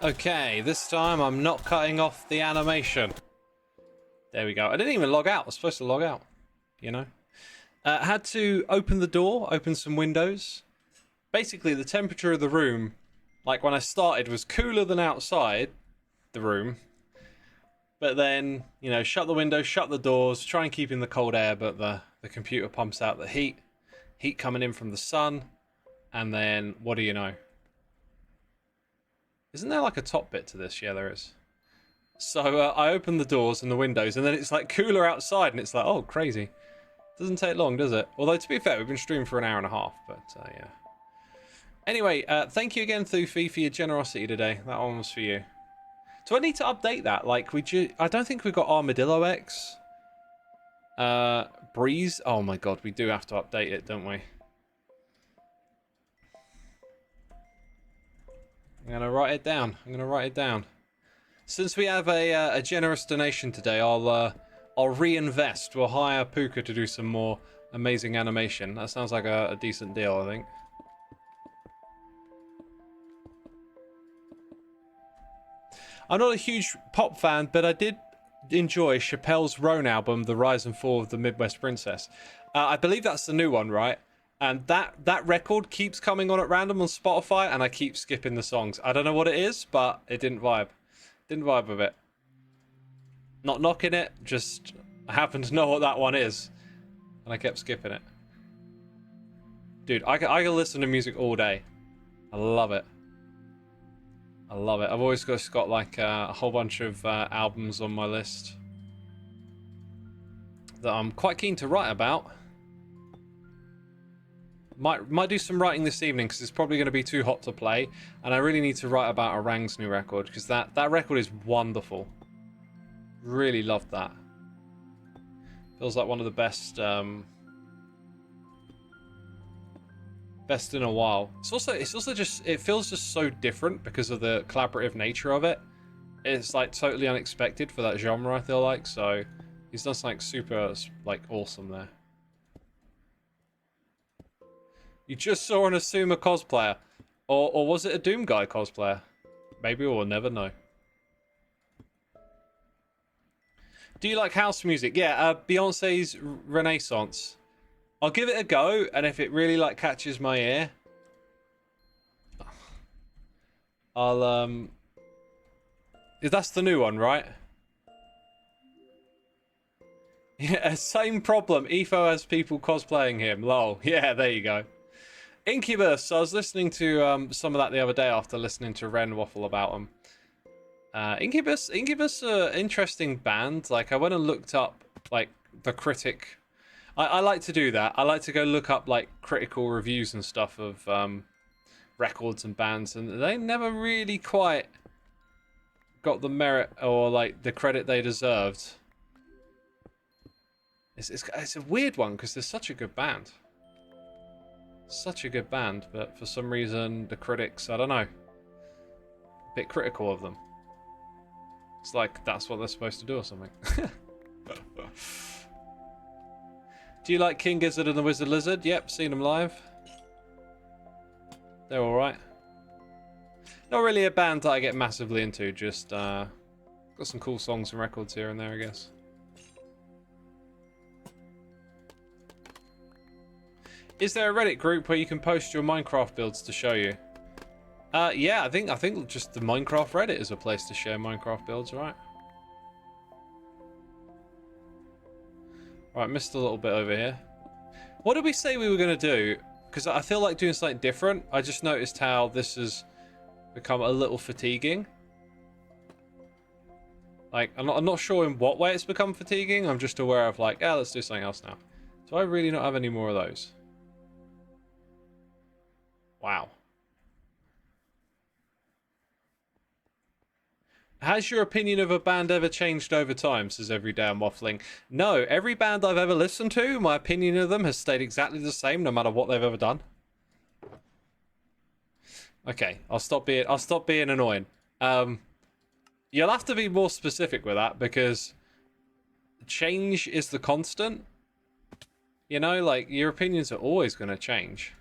Okay, this time I'm not cutting off the animation. There we go. I didn't even log out. I was supposed to log out, you know. Had to open the door, open some windows. Basically, the temperature of the room, like when I started, was cooler than outside the room. But then, you know, shut the windows, shut the doors, try and keep in the cold air, but the computer pumps out the heat. Heat coming in from the sun. And then, what do you know? Isn't there like a top bit to this? Yeah, there is. So I open the doors and the windows, and then it's like cooler outside, and it's like, oh, crazy. Doesn't take long, does it? Although, to be fair, we've been streaming for an hour and a half, but yeah. Anyway, thank you again, Thufi, for your generosity today. That one was for you. Do I need to update that? Like, I don't think we got Armadillo X. Breeze. Oh my god, we do have to update it, don't we? I'm gonna write it down. Since we have a generous donation today, I'll reinvest. We'll hire Puka to do some more amazing animation. That sounds like a decent deal, I think. I'm not a huge pop fan, but I did enjoy Chappelle's Roan album, The Rise and Fall of the Midwest Princess. I believe that's the new one, right? And that record keeps coming on at random on Spotify, and I keep skipping the songs. I don't know what it is, but it didn't vibe. Didn't vibe with it. Not knocking it, just I happen to know what that one is. And I kept skipping it. Dude, I can listen to music all day. I love it. I love it. I've always just got like a whole bunch of albums on my list that I'm quite keen to write about. Might do some writing this evening because it's probably going to be too hot to play, and I really need to write about Orang's new record because that record is wonderful. Really loved that. Feels like one of the best best in a while. It's also just, it feels just so different because of the collaborative nature of it. It's like totally unexpected for that genre, I feel like. So he's done something super like awesome there. You just saw an Xisuma cosplayer. Or was it a Doom Guy cosplayer? Maybe we'll never know. Do you like house music? Yeah, Beyonce's Renaissance. I'll give it a go, and if it really like catches my ear, I'll that's the new one, right? Yeah, same problem. Etho has people cosplaying him. Lol. Yeah, there you go. Incubus. I was listening to some of that the other day after listening to Ren waffle about them. Incubus are interesting band. Like I went and looked up like the critic. I like to do that. I like to go look up like critical reviews and stuff of records and bands, and they never really quite got the merit or like the credit they deserved. It's a weird one because they're such a good band. Such a good band, but for some reason the critics, I don't know, a bit critical of them. It's like that's what they're supposed to do or something. Do you like King Gizzard and the Wizard Lizard? Yep, seen them live. They're alright. Not really a band that I get massively into, just got some cool songs and records here and there, I guess. Is there a Reddit group where you can post your Minecraft builds to show you? Yeah, I think just the Minecraft Reddit is a place to share Minecraft builds, right? Right, missed a little bit over here. What did we say we were going to do? Because I feel like doing something different. I just noticed how this has become a little fatiguing. Like, I'm not sure in what way it's become fatiguing. I'm just aware of like, yeah, let's do something else now. Do I really not have any more of those? Wow. Has your opinion of a band ever changed over time, says Everyday I'm Waffling? No, every band I've ever listened to, my opinion of them has stayed exactly the same no matter what they've ever done. Okay, I'll stop being annoying. You'll have to be more specific with that because change is the constant. You know, like your opinions are always going to change.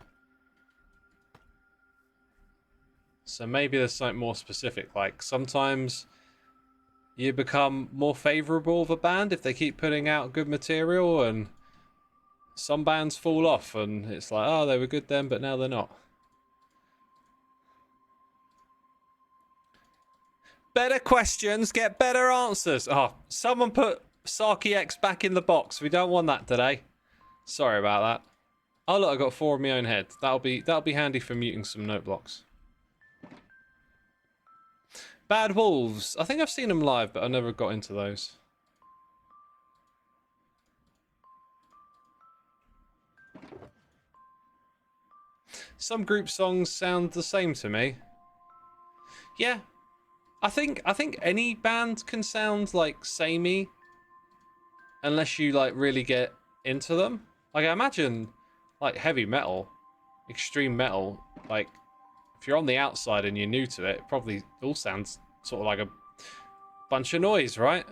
So maybe there's something more specific. Like sometimes you become more favorable of a band if they keep putting out good material, and some bands fall off and it's like, oh, they were good then, but now they're not. Better questions get better answers. Oh, someone put Saki X back in the box. We don't want that today. Sorry about that. Oh look, I got 4 of my own head. That'll be handy for muting some note blocks. Bad Wolves. I think I've seen them live, but I never got into those. Some group songs sound the same to me. Yeah. I think any band can sound like samey unless you like really get into them. Like I imagine like heavy metal, extreme metal, like if you're on the outside and you're new to it, it probably all sounds sort of like a bunch of noise, right?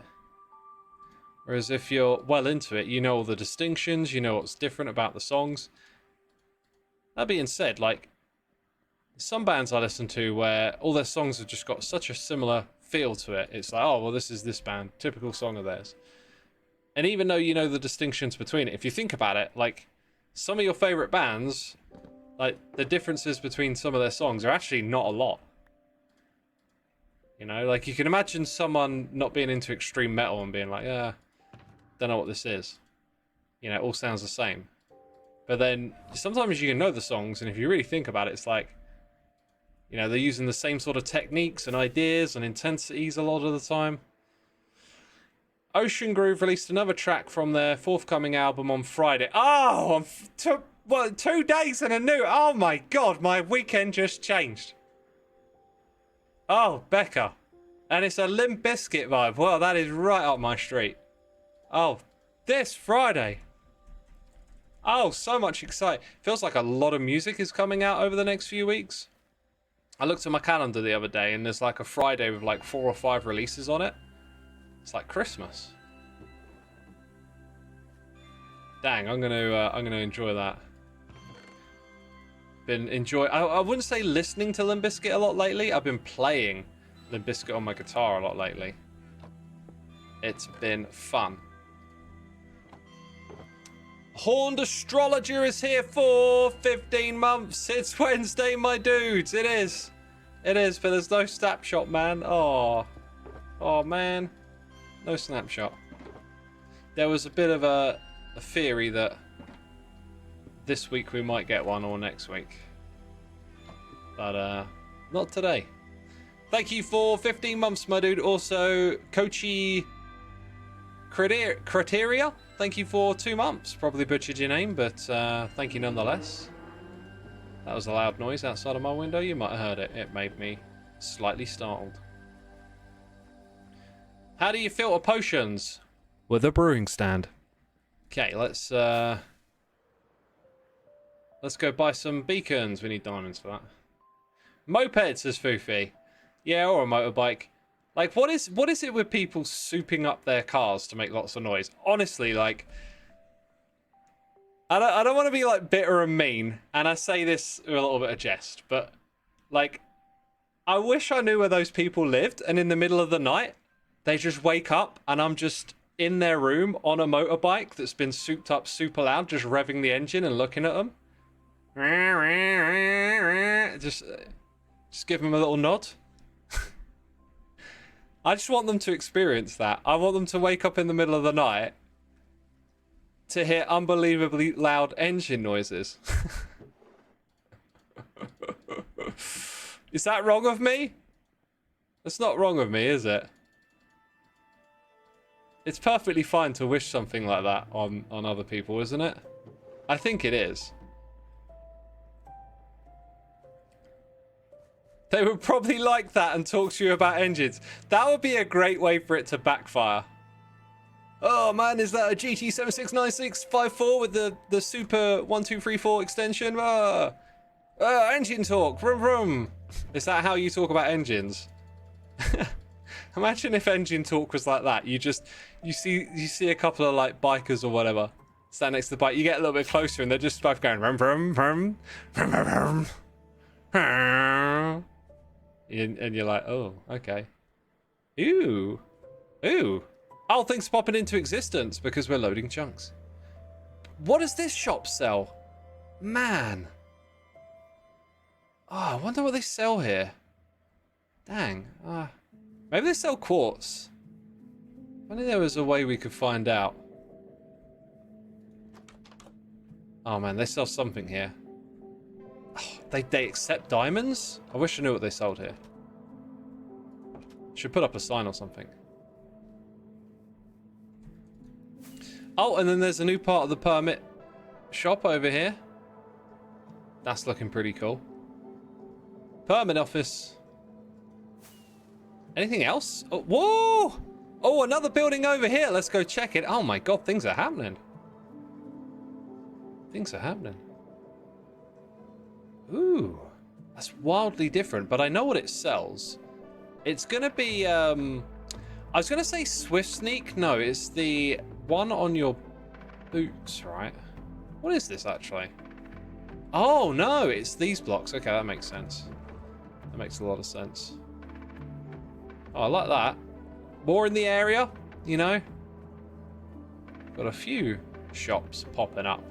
Whereas if you're well into it, you know all the distinctions, you know what's different about the songs. That being said, like some bands I listen to where all their songs have just got such a similar feel to it. It's like, oh, well, this is this band, typical song of theirs. And even though you know the distinctions between it, if you think about it, like some of your favorite bands, like the differences between some of their songs are actually not a lot. You know, like you can imagine someone not being into extreme metal and being like, yeah, don't know what this is. You know, it all sounds the same. But then sometimes you can know the songs, and if you really think about it, it's like, you know, they're using the same sort of techniques and ideas and intensities a lot of the time. Ocean Groove released another track from their forthcoming album on Friday. Oh, 2 days and a new. Oh my God, my weekend just changed. Oh, Becca. And it's a Limp Bizkit vibe. Well, that is right up my street. Oh, this Friday. Oh, so much excitement. Feels like a lot of music is coming out over the next few weeks. I looked at my calendar the other day and there's like a Friday with like 4 or 5 releases on it. It's like Christmas. Dang, I'm gonna enjoy that. I wouldn't say listening to Limp Bizkit a lot lately. I've been playing Limp Bizkit on my guitar a lot lately. It's been fun. Horned Astrologer is here for 15 months. It's Wednesday, my dudes. It is. It is, but there's no snapshot, man. Oh, man. No snapshot. There was a bit of a theory that this week we might get one or next week. But, not today. Thank you for 15 months, my dude. Also, Kochi Criteria. Thank you for 2 months. Probably butchered your name, but thank you nonetheless. That was a loud noise outside of my window. You might have heard it. It made me slightly startled. How do you filter potions? With a brewing stand. Okay, let's go buy some beacons. We need diamonds for that. Moped, says Foofy. Yeah, or a motorbike. Like, what is it with people souping up their cars to make lots of noise? Honestly, like, I don't want to be like bitter and mean, and I say this with a little bit of jest, but like, I wish I knew where those people lived, and in the middle of the night, they just wake up, and I'm just in their room on a motorbike that's been souped up super loud, just revving the engine and looking at them. Just give them a little nod. I just want them to experience that. I want them to wake up in the middle of the night to hear unbelievably loud engine noises. Is that wrong of me? It's not wrong of me, is it? It's perfectly fine to wish something like that on other people, isn't it? I think it is. They would probably like that and talk to you about engines. That would be a great way for it to backfire. Oh man, is that a GT769654 with the Super 1234 extension? Engine talk, vroom vroom. Is that how you talk about engines? Imagine if engine talk was like that. You see a couple of like bikers or whatever stand next to the bike. You get a little bit closer and they're just both going vroom vroom vroom vroom vroom vroom. And you're like, oh, okay. Ooh. Ooh. Oh, things popping into existence because we're loading chunks. What does this shop sell? Man. Oh, I wonder what they sell here. Dang. Maybe they sell quartz. If only there was a way we could find out. Oh man, they sell something here. Oh, they accept diamonds? I wish I knew what they sold here. Should put up a sign or something. Oh, and then there's a new part of the permit shop over here. That's looking pretty cool. Permit office. Anything else? Oh, whoa! Oh, another building over here. Let's go check it. Oh my god, things are happening. Things are happening. Ooh. That's wildly different, but I know what it sells. It's gonna be, I was gonna say Swift Sneak. No, it's the one on your boots, right? What is this, actually? Oh, no, it's these blocks. Okay, that makes sense. That makes a lot of sense. Oh, I like that. More in the area, you know? Got a few shops popping up.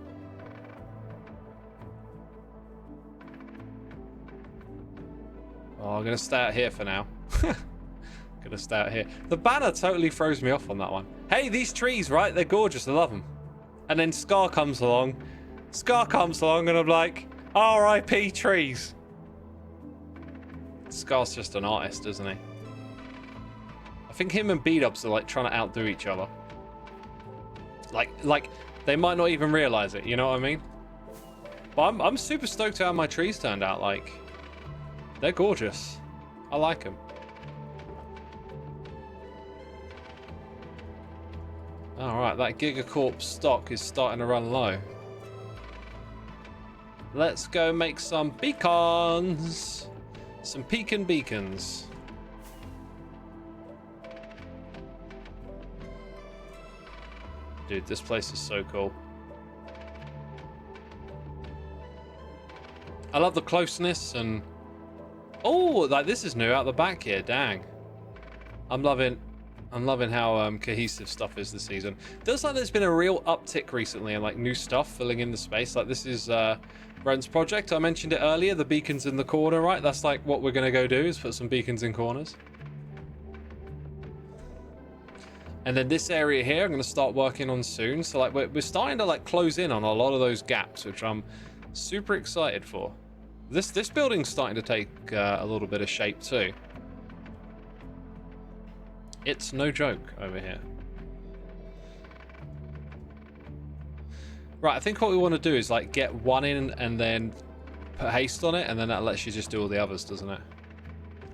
Oh, I'm going to stay out here for now. Gonna stay out here. The banner totally throws me off on that one. Hey, these trees, right? They're gorgeous. I love them. And then Scar comes along. Scar comes along and I'm like, R.I.P. trees. Scar's just an artist, isn't he? I think him and B-Dubs are like trying to outdo each other. Like they might not even realize it, you know what I mean? But I'm super stoked how my trees turned out. Like, they're gorgeous. I like them. Alright, that Gigacorp stock is starting to run low. Let's go make some beacons. Some pecan beacons. Dude, this place is so cool. I love the closeness and... Oh, like this is new out the back here, dang. I'm loving how cohesive stuff is this season. Feels like there's been a real uptick recently and like new stuff filling in the space. Like this is Ren's project. I mentioned it earlier, the beacons in the corner, right? That's like what we're gonna go do, is put some beacons in corners. And then this area here, I'm gonna start working on soon. So like we're starting to like close in on a lot of those gaps, which I'm super excited for. This building's starting to take a little bit of shape too. It's no joke over here. Right, I think what we want to do is like get one in and then put haste on it, and then that lets you just do all the others, doesn't it?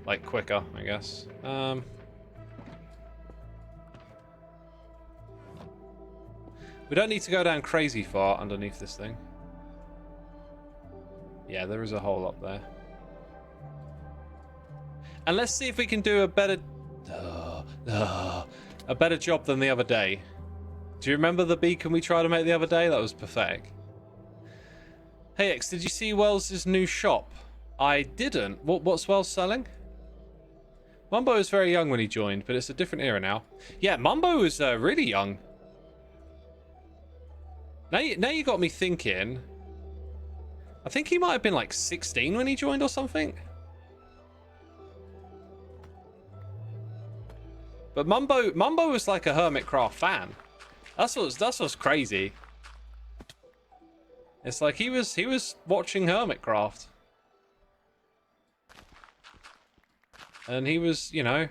Like quicker, I guess. We don't need to go down crazy far underneath this thing. Yeah, there is a hole up there. And let's see if we can do a better job than the other day. Do you remember the beacon we tried to make the other day? That was pathetic. Hey X, did you see Wells' new shop? I didn't. What's Wells selling? Mumbo was very young when he joined, but it's a different era now. Yeah, Mumbo was really young. Now you got me thinking. I think he might have been like 16 when he joined or something. But Mumbo was like a Hermitcraft fan. That's what's crazy. It's like he was watching Hermitcraft. And he was, you know,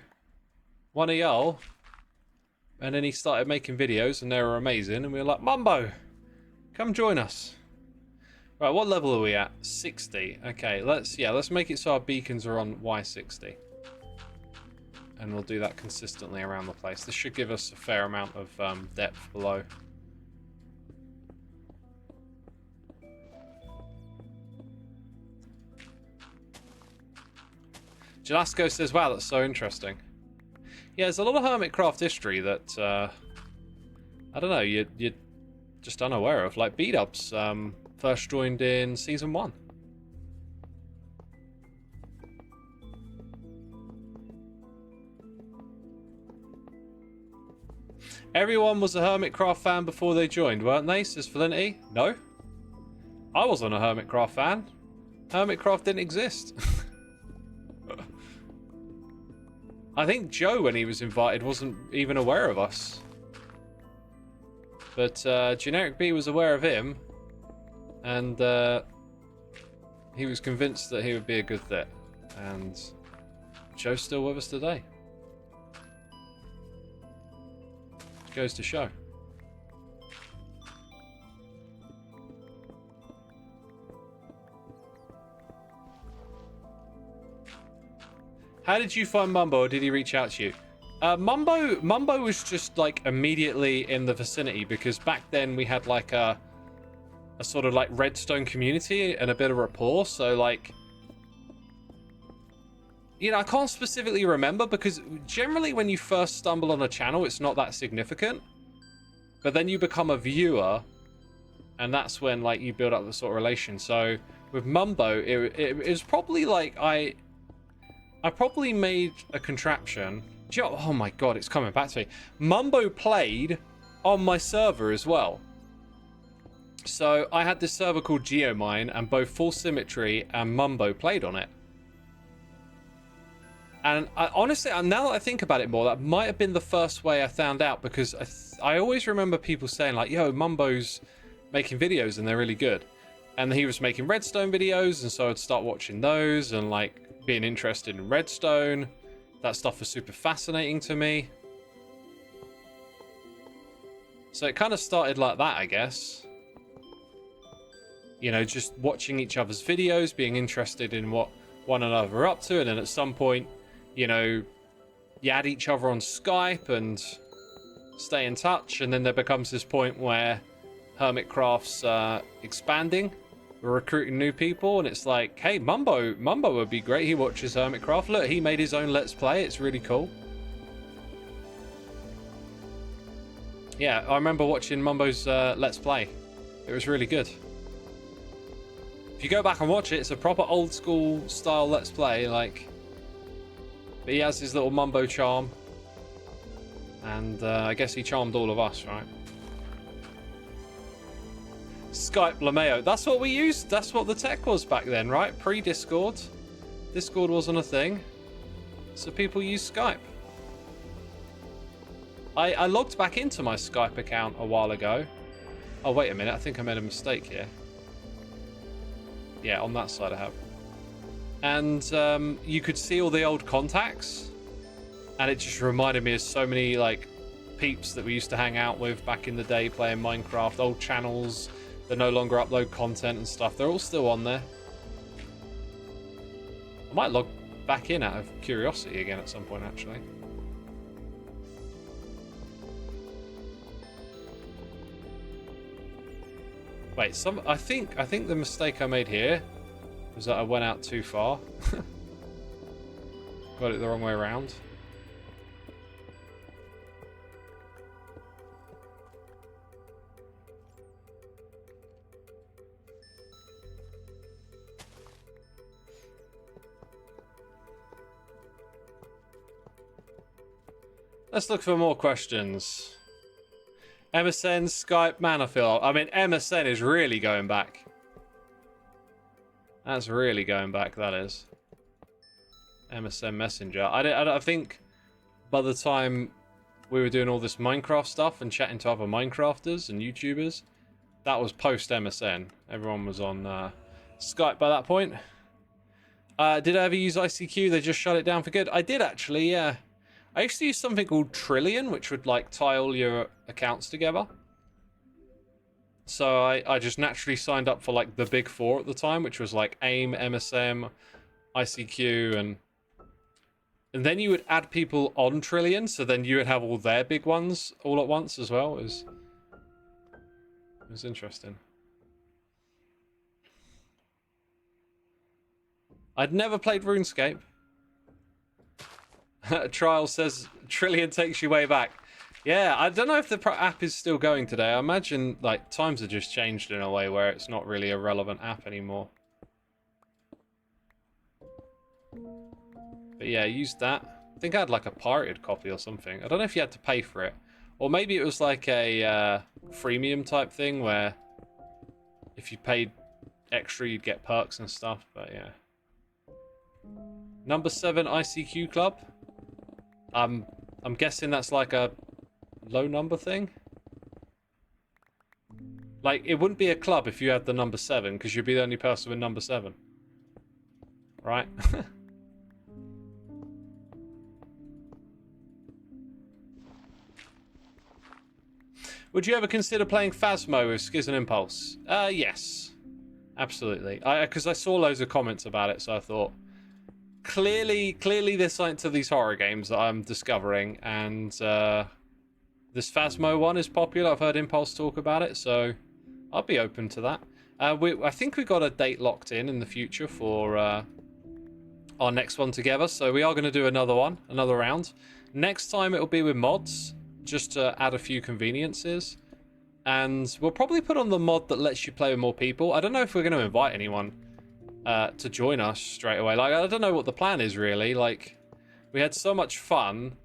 one of y'all. And then he started making videos and they were amazing. And we were like, Mumbo, come join us. Right, what level are we at? 60. Okay, let's make it so our beacons are on Y60. And we'll do that consistently around the place. This should give us a fair amount of depth below. Jalasco says, wow, that's so interesting. Yeah, there's a lot of Hermitcraft history that, I don't know, you're just unaware of. Like, B-Dubs first joined in Season 1. Everyone was a Hermitcraft fan before they joined, weren't they? Says Valenti. No. I wasn't a Hermitcraft fan. Hermitcraft didn't exist. I think Joe, when he was invited, wasn't even aware of us. But Generic B was aware of him. And he was convinced that he would be a good fit. And Joe's still with us today. Goes to show. How did you find Mumbo, or did he reach out to you? Mumbo was just like immediately in the vicinity, because back then we had like a sort of like redstone community and a bit of rapport. So like, you know, I can't specifically remember, because generally when you first stumble on a channel, it's not that significant. But then you become a viewer, and that's when like you build up the sort of relation. So with Mumbo, it was probably like I probably made a contraption. Oh my god, it's coming back to me. Mumbo played on my server as well. So I had this server called Geomine, and both Full Symmetry and Mumbo played on it. And honestly, now that I think about it more, that might have been the first way I found out, because I always remember people saying like, yo, Mumbo's making videos and they're really good. And he was making redstone videos, and so I'd start watching those and like being interested in redstone. That stuff was super fascinating to me. So it kind of started like that, I guess. You know, just watching each other's videos, being interested in what one another are up to, and then at some point, you know, you add each other on Skype and stay in touch, and then there becomes this point where Hermitcraft's expanding. We're recruiting new people, and it's like, hey, Mumbo would be great. He watches Hermitcraft. Look, he made his own Let's Play. It's really cool. Yeah, I remember watching Mumbo's Let's Play. It was really good. If you go back and watch it, it's a proper old school style Let's Play, like. But he has his little Mumbo charm. And I guess he charmed all of us, right? Skype Lameo. That's what we used. That's what the tech was back then, right? Pre-Discord. Discord wasn't a thing. So people used Skype. I logged back into my Skype account a while ago. Oh, wait a minute. I think I made a mistake here. Yeah, on that side I have. And you could see all the old contacts, and it just reminded me of so many like peeps that we used to hang out with back in the day playing Minecraft. Old channels that no longer upload content and stuff. They're all still on there. I might log back in out of curiosity again at some point, actually. Wait, I think the mistake I made here was that I went out too far. Got it the wrong way around. Let's look for more questions. MSN, Skype, Manafil. I mean, MSN is really going back. That's really going back, that is. MSN Messenger. I think by the time we were doing all this Minecraft stuff and chatting to other Minecrafters and YouTubers, that was post MSN. Everyone was on Skype by that point. Did I ever use ICQ? They just shut it down for good. I did actually, yeah. I used to use something called Trillion, which would like tie all your accounts together. So I just naturally signed up for like the big four at the time, which was like AIM, MSM, ICQ, and then you would add people on Trillion, so then you would have all their big ones all at once as well. It was interesting. I'd never played RuneScape. Trial says Trillion takes you way back. Yeah, I don't know if the app is still going today. I imagine like times have just changed in a way where it's not really a relevant app anymore. But yeah, I used that. I think I had like a pirated copy or something. I don't know if you had to pay for it. Or maybe it was like a freemium type thing where if you paid extra, you'd get perks and stuff. But yeah. Number 7 ICQ club. I'm guessing that's like a low number thing. Like, it wouldn't be a club if you had the number 7, because you'd be the only person with number 7. Right? Would you ever consider playing Phasmo with Skiz and Impulse? Yes. Absolutely. Because I saw loads of comments about it, so I thought, clearly there's something to these horror games that I'm discovering, and this Phasmo one is popular. I've heard Impulse talk about it, so I'll be open to that. I think we got a date locked in the future for our next one together, so we are going to do another round. Next time it'll be with mods, just to add a few conveniences, and we'll probably put on the mod that lets you play with more people. I don't know if we're going to invite anyone to join us straight away. Like, I don't know what the plan is really. Like, we had so much fun.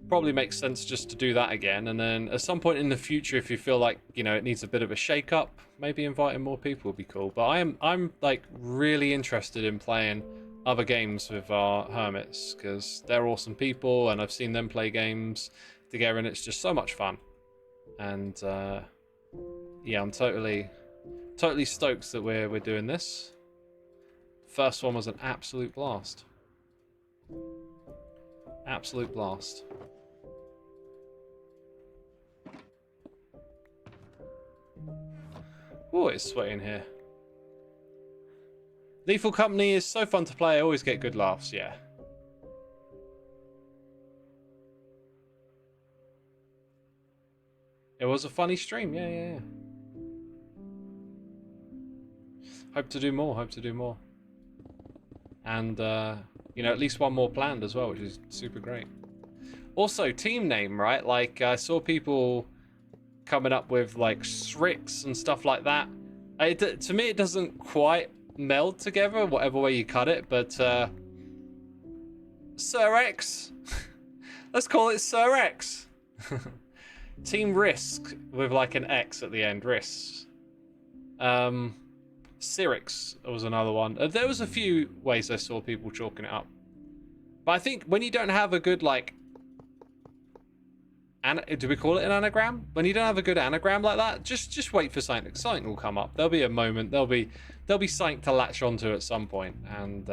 Probably makes sense just to do that again, and then at some point in the future, if you feel like, you know, it needs a bit of a shake up, maybe inviting more people would be cool. But I'm like really interested in playing other games with our hermits, because they're awesome people and I've seen them play games together and it's just so much fun. And yeah, I'm totally stoked that we're doing this. First one was an absolute blast. Absolute blast. Oh, it's sweaty in here. Lethal Company is so fun to play. I always get good laughs, yeah. It was a funny stream, yeah. Hope to do more. And, you know, at least one more planned as well, which is super great. Also, team name, right? Like, I saw people coming up with, like, Srix and stuff like that. To me, it doesn't quite meld together, whatever way you cut it, but, Sir X. Let's call it Sir X. Team Risk with, like, an X at the end. Risks. Cyrix was another one. There was a few ways I saw people chalking it up. But I think when you don't have a good, like... do we call it an anagram? When you don't have a good anagram like that, just wait for something. Something will come up. There'll be a moment. There'll be something to latch onto at some point. And,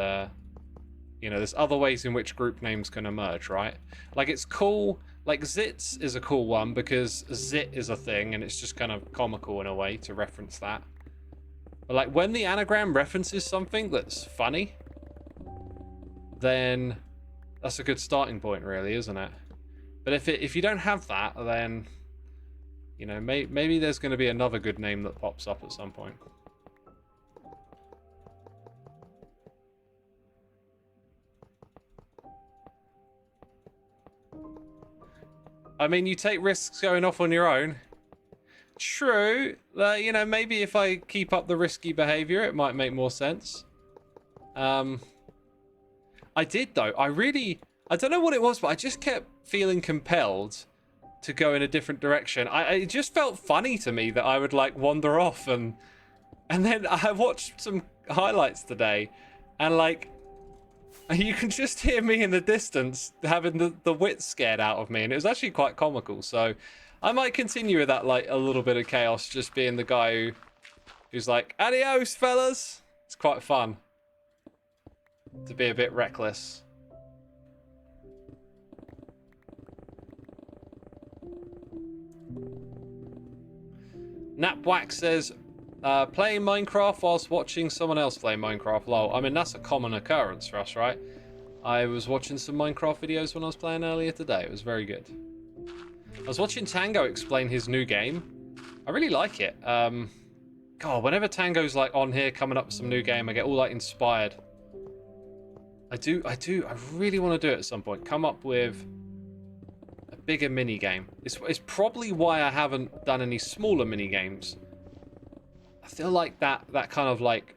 you know, there's other ways in which group names can emerge, right? Like, it's cool. Like, Zits is a cool one because Zit is a thing, and it's just kind of comical in a way to reference that. But, like, when the anagram references something that's funny, then that's a good starting point, really, isn't it? But if you don't have that, then, you know, maybe there's going to be another good name that pops up at some point. I mean, you take risks going off on your own. True. You know, maybe if I keep up the risky behavior, it might make more sense. I did, though. I don't know what it was, but I just kept feeling compelled to go in a different direction. It just felt funny to me that I would, like, wander off, and then I watched some highlights today, and, like, you can just hear me in the distance having the wits scared out of me, and it was actually quite comical. So I might continue with that, like, a little bit of chaos, just being the guy who's like, adios, fellas. It's quite fun to be a bit reckless. Napwack says, playing Minecraft whilst watching someone else play Minecraft. Lol. I mean, that's a common occurrence for us, right? I was watching some Minecraft videos when I was playing earlier today. It was very good. I was watching Tango explain his new game. I really like it. God, whenever Tango's like on here coming up with some new game, I get all like inspired. I really want to do it at some point. Come up with a bigger mini game. It's probably why I haven't done any smaller mini games. I feel like that kind of like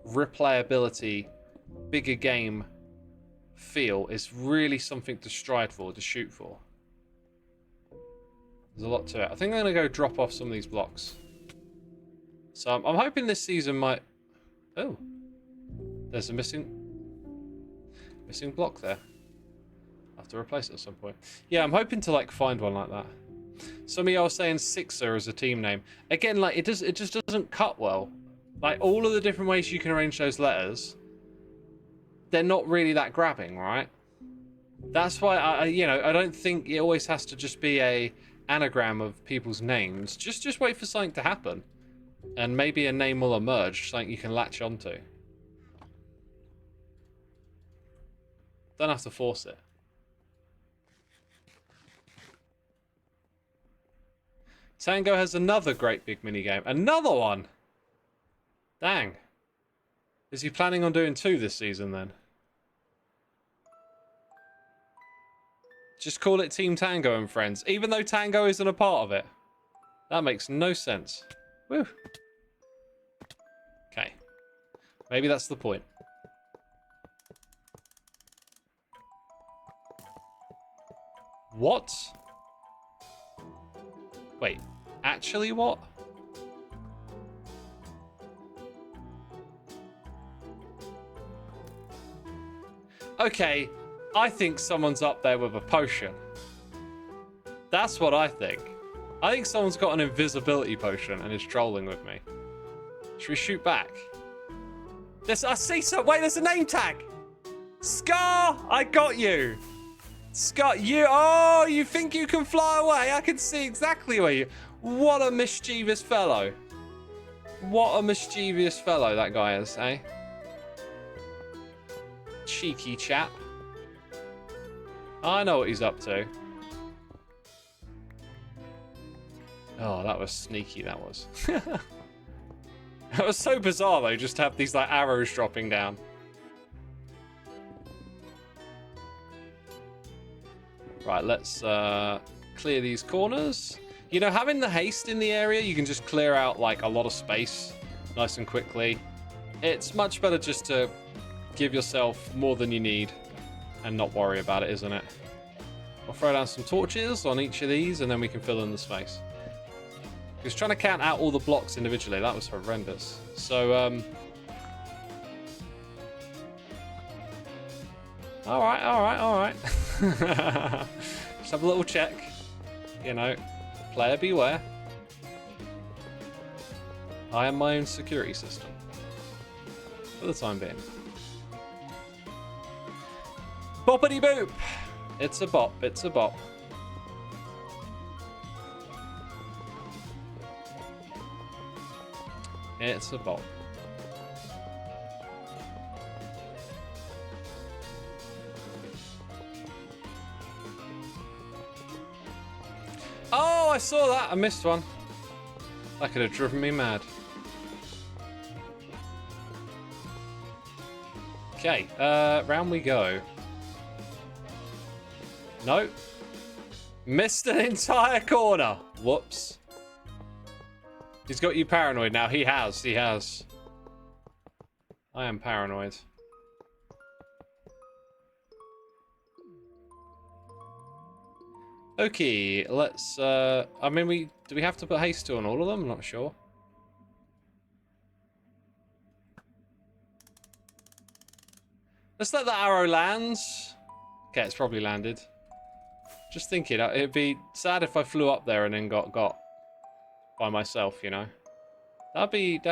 replayability, bigger game feel is really something to strive for, to shoot for. There's a lot to it. I think I'm going to go drop off some of these blocks. So I'm hoping this season might... Oh. There's a missing block there. I'll have to replace it at some point. Yeah, I'm hoping to like find one like that. Some of y'all are saying Sixer as a team name. Again, like it just doesn't cut well. Like all of the different ways you can arrange those letters, they're not really that grabbing, right? That's why I don't think it always has to just be a anagram of people's names. Just wait for something to happen. And maybe a name will emerge, something you can latch onto. Don't have to force it. Tango has another great big minigame. Another one! Dang. Is he planning on doing 2 this season then? Just call it Team Tango and Friends, even though Tango isn't a part of it. That makes no sense. Woo. Okay. Maybe that's the point. What? Wait, actually what? Okay, I think someone's up there with a potion. That's what I think. I think someone's got an invisibility potion and is trolling with me. Should we shoot back? I see some. Wait, there's a name tag. Scar, I got you. Scar, you think you can fly away? I can see exactly where you. What a mischievous fellow. What a mischievous fellow that guy is, eh? Cheeky chap. I know what he's up to. Oh, that was sneaky, that was. That was so bizarre, though, just to have these, like, arrows dropping down. Right, let's clear these corners. You know, having the haste in the area, you can just clear out, like, a lot of space nice and quickly. It's much better just to give yourself more than you need and not worry about it, isn't it? I'll throw down some torches on each of these, and then we can fill in the space. Because trying to count out all the blocks individually, that was horrendous. So, all right. Just have a little check. You know, player beware. I am my own security system. For the time being. Boppity boop! It's a bop, it's a bop. It's a bop. Oh, I saw that. I missed one. That could have driven me mad. Okay, round we go. No. Missed an entire corner. Whoops. He's got you paranoid now. He has. I am paranoid. Okay, let's, I mean, do we have to put haste on all of them? I'm not sure. Let's let the arrow land. Okay, it's probably landed. Just thinking, it'd be sad if I flew up there and then got by myself, you know. That'd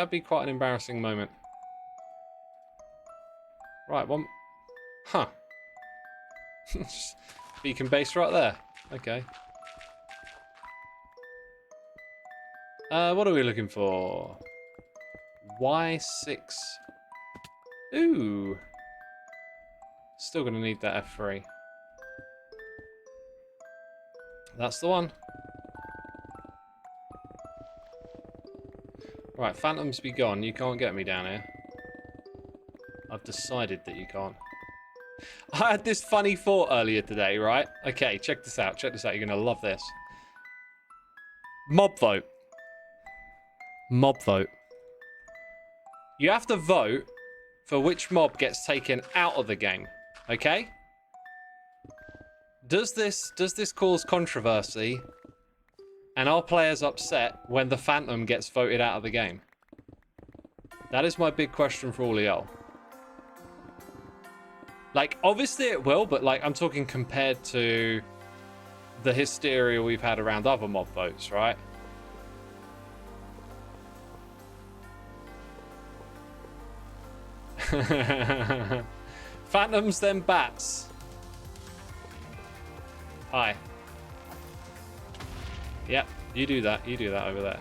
be quite an embarrassing moment. Right, one. Huh. Beacon base right there. Okay. What are we looking for? Y6. Ooh. Still gonna need that F3. That's the one. Right, phantoms be gone. You can't get me down here. I've decided that you can't. I had this funny thought earlier today, right? Okay, check this out. Check this out. You're going to love this. Mob vote. Mob vote. You have to vote for which mob gets taken out of the game. Okay? Does this cause controversy And are players upset when the Phantom gets voted out of the game? That is my big question for all of y'all. Like, obviously it will, but like, I'm talking compared to the hysteria we've had around other mob votes, right? Phantoms, then bats. Hi. Yep, you do that. You do that over there.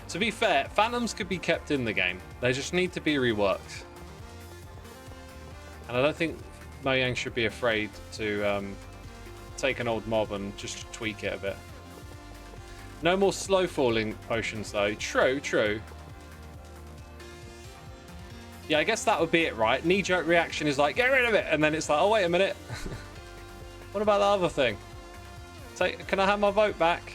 To be fair, Phantoms could be kept in the game. They just need to be reworked. And I don't think Mojang should be afraid to take an old mob and just tweak it a bit. No more slow falling potions though. True, true. Yeah, I guess that would be it, right? Knee-jerk reaction is like, get rid of it! And then it's like, oh, wait a minute. What about the other thing? Can I have my vote back?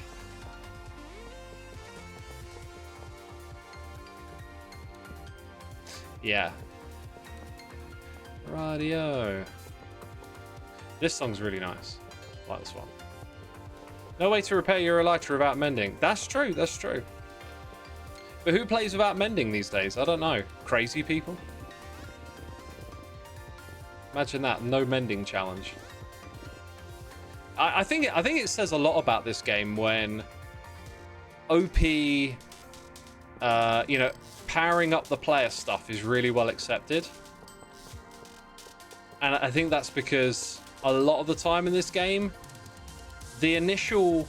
Yeah. Radio. This song's really nice. I like this one. No way to repair your elytra without mending. That's true, that's true. But who plays without mending these days? I don't know. Crazy people? Imagine that, no mending challenge. I think it says a lot about this game when OP, you know, powering up the player stuff is really well accepted. And I think that's because a lot of the time in this game, the initial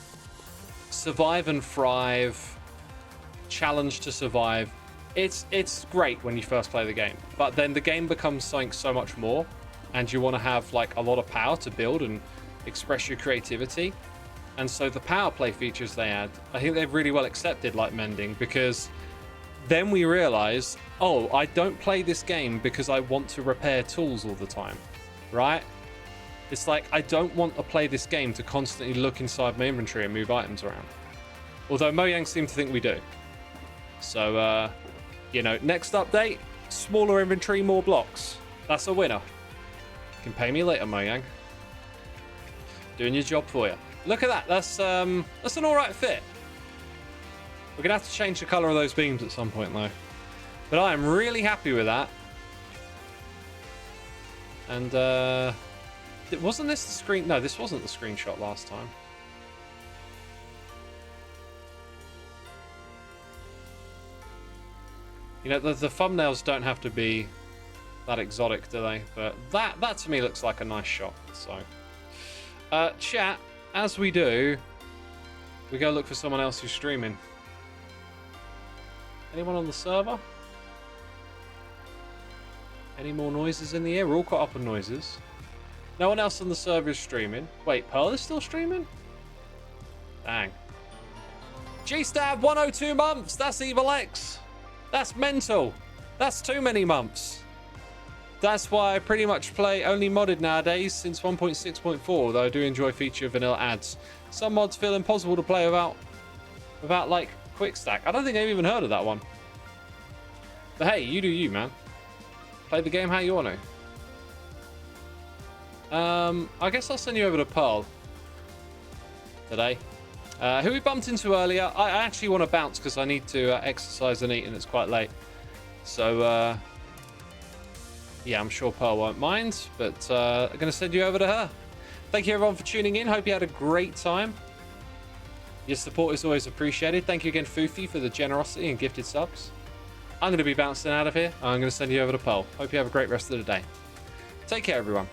survive and thrive, challenge to survive, it's great when you first play the game. But then the game becomes something so much more, and you want to have like a lot of power to build and express your creativity. And so the power play features they add, I think they've really well accepted, like mending, because then we realize, oh, I don't play this game because I want to repair tools all the time, right? It's like, I don't want to play this game to constantly look inside my inventory and move items around. Although Mojang seem to think we do. So, you know, next update, smaller inventory, more blocks. That's a winner. You can pay me later, Mojang. Doing your job for you. Look at that. That's an all right fit. We're going to have to change the color of those beams at some point, though. But I am really happy with that. And, wasn't this the screen? No, this wasn't the screenshot last time. You know, the thumbnails don't have to be that exotic, do they? But that to me looks like a nice shot. So, chat, as we do, we go look for someone else who's streaming. Anyone on the server? Any more noises in the air? We're all caught up on noises. No one else on the server is streaming. Wait, Pearl is still streaming? Dang. G-Stab, 102 months! That's Evil X! That's mental! That's too many months! That's why I pretty much play only modded nowadays since 1.6.4, though I do enjoy feature vanilla ads. Some mods feel impossible to play without like, quick stack. I don't think I've even heard of that one. But hey, you do you, man. Play the game how you want to. I guess I'll send you over to Pearl today. Who we bumped into earlier. I actually want to bounce because I need to exercise and eat, and it's quite late. So, yeah, I'm sure Pearl won't mind, but I'm going to send you over to her. Thank you, everyone, for tuning in. Hope you had a great time. Your support is always appreciated. Thank you again, Foofy, for the generosity and gifted subs. I'm going to be bouncing out of here. I'm going to send you over to Pearl. Hope you have a great rest of the day. Take care, everyone.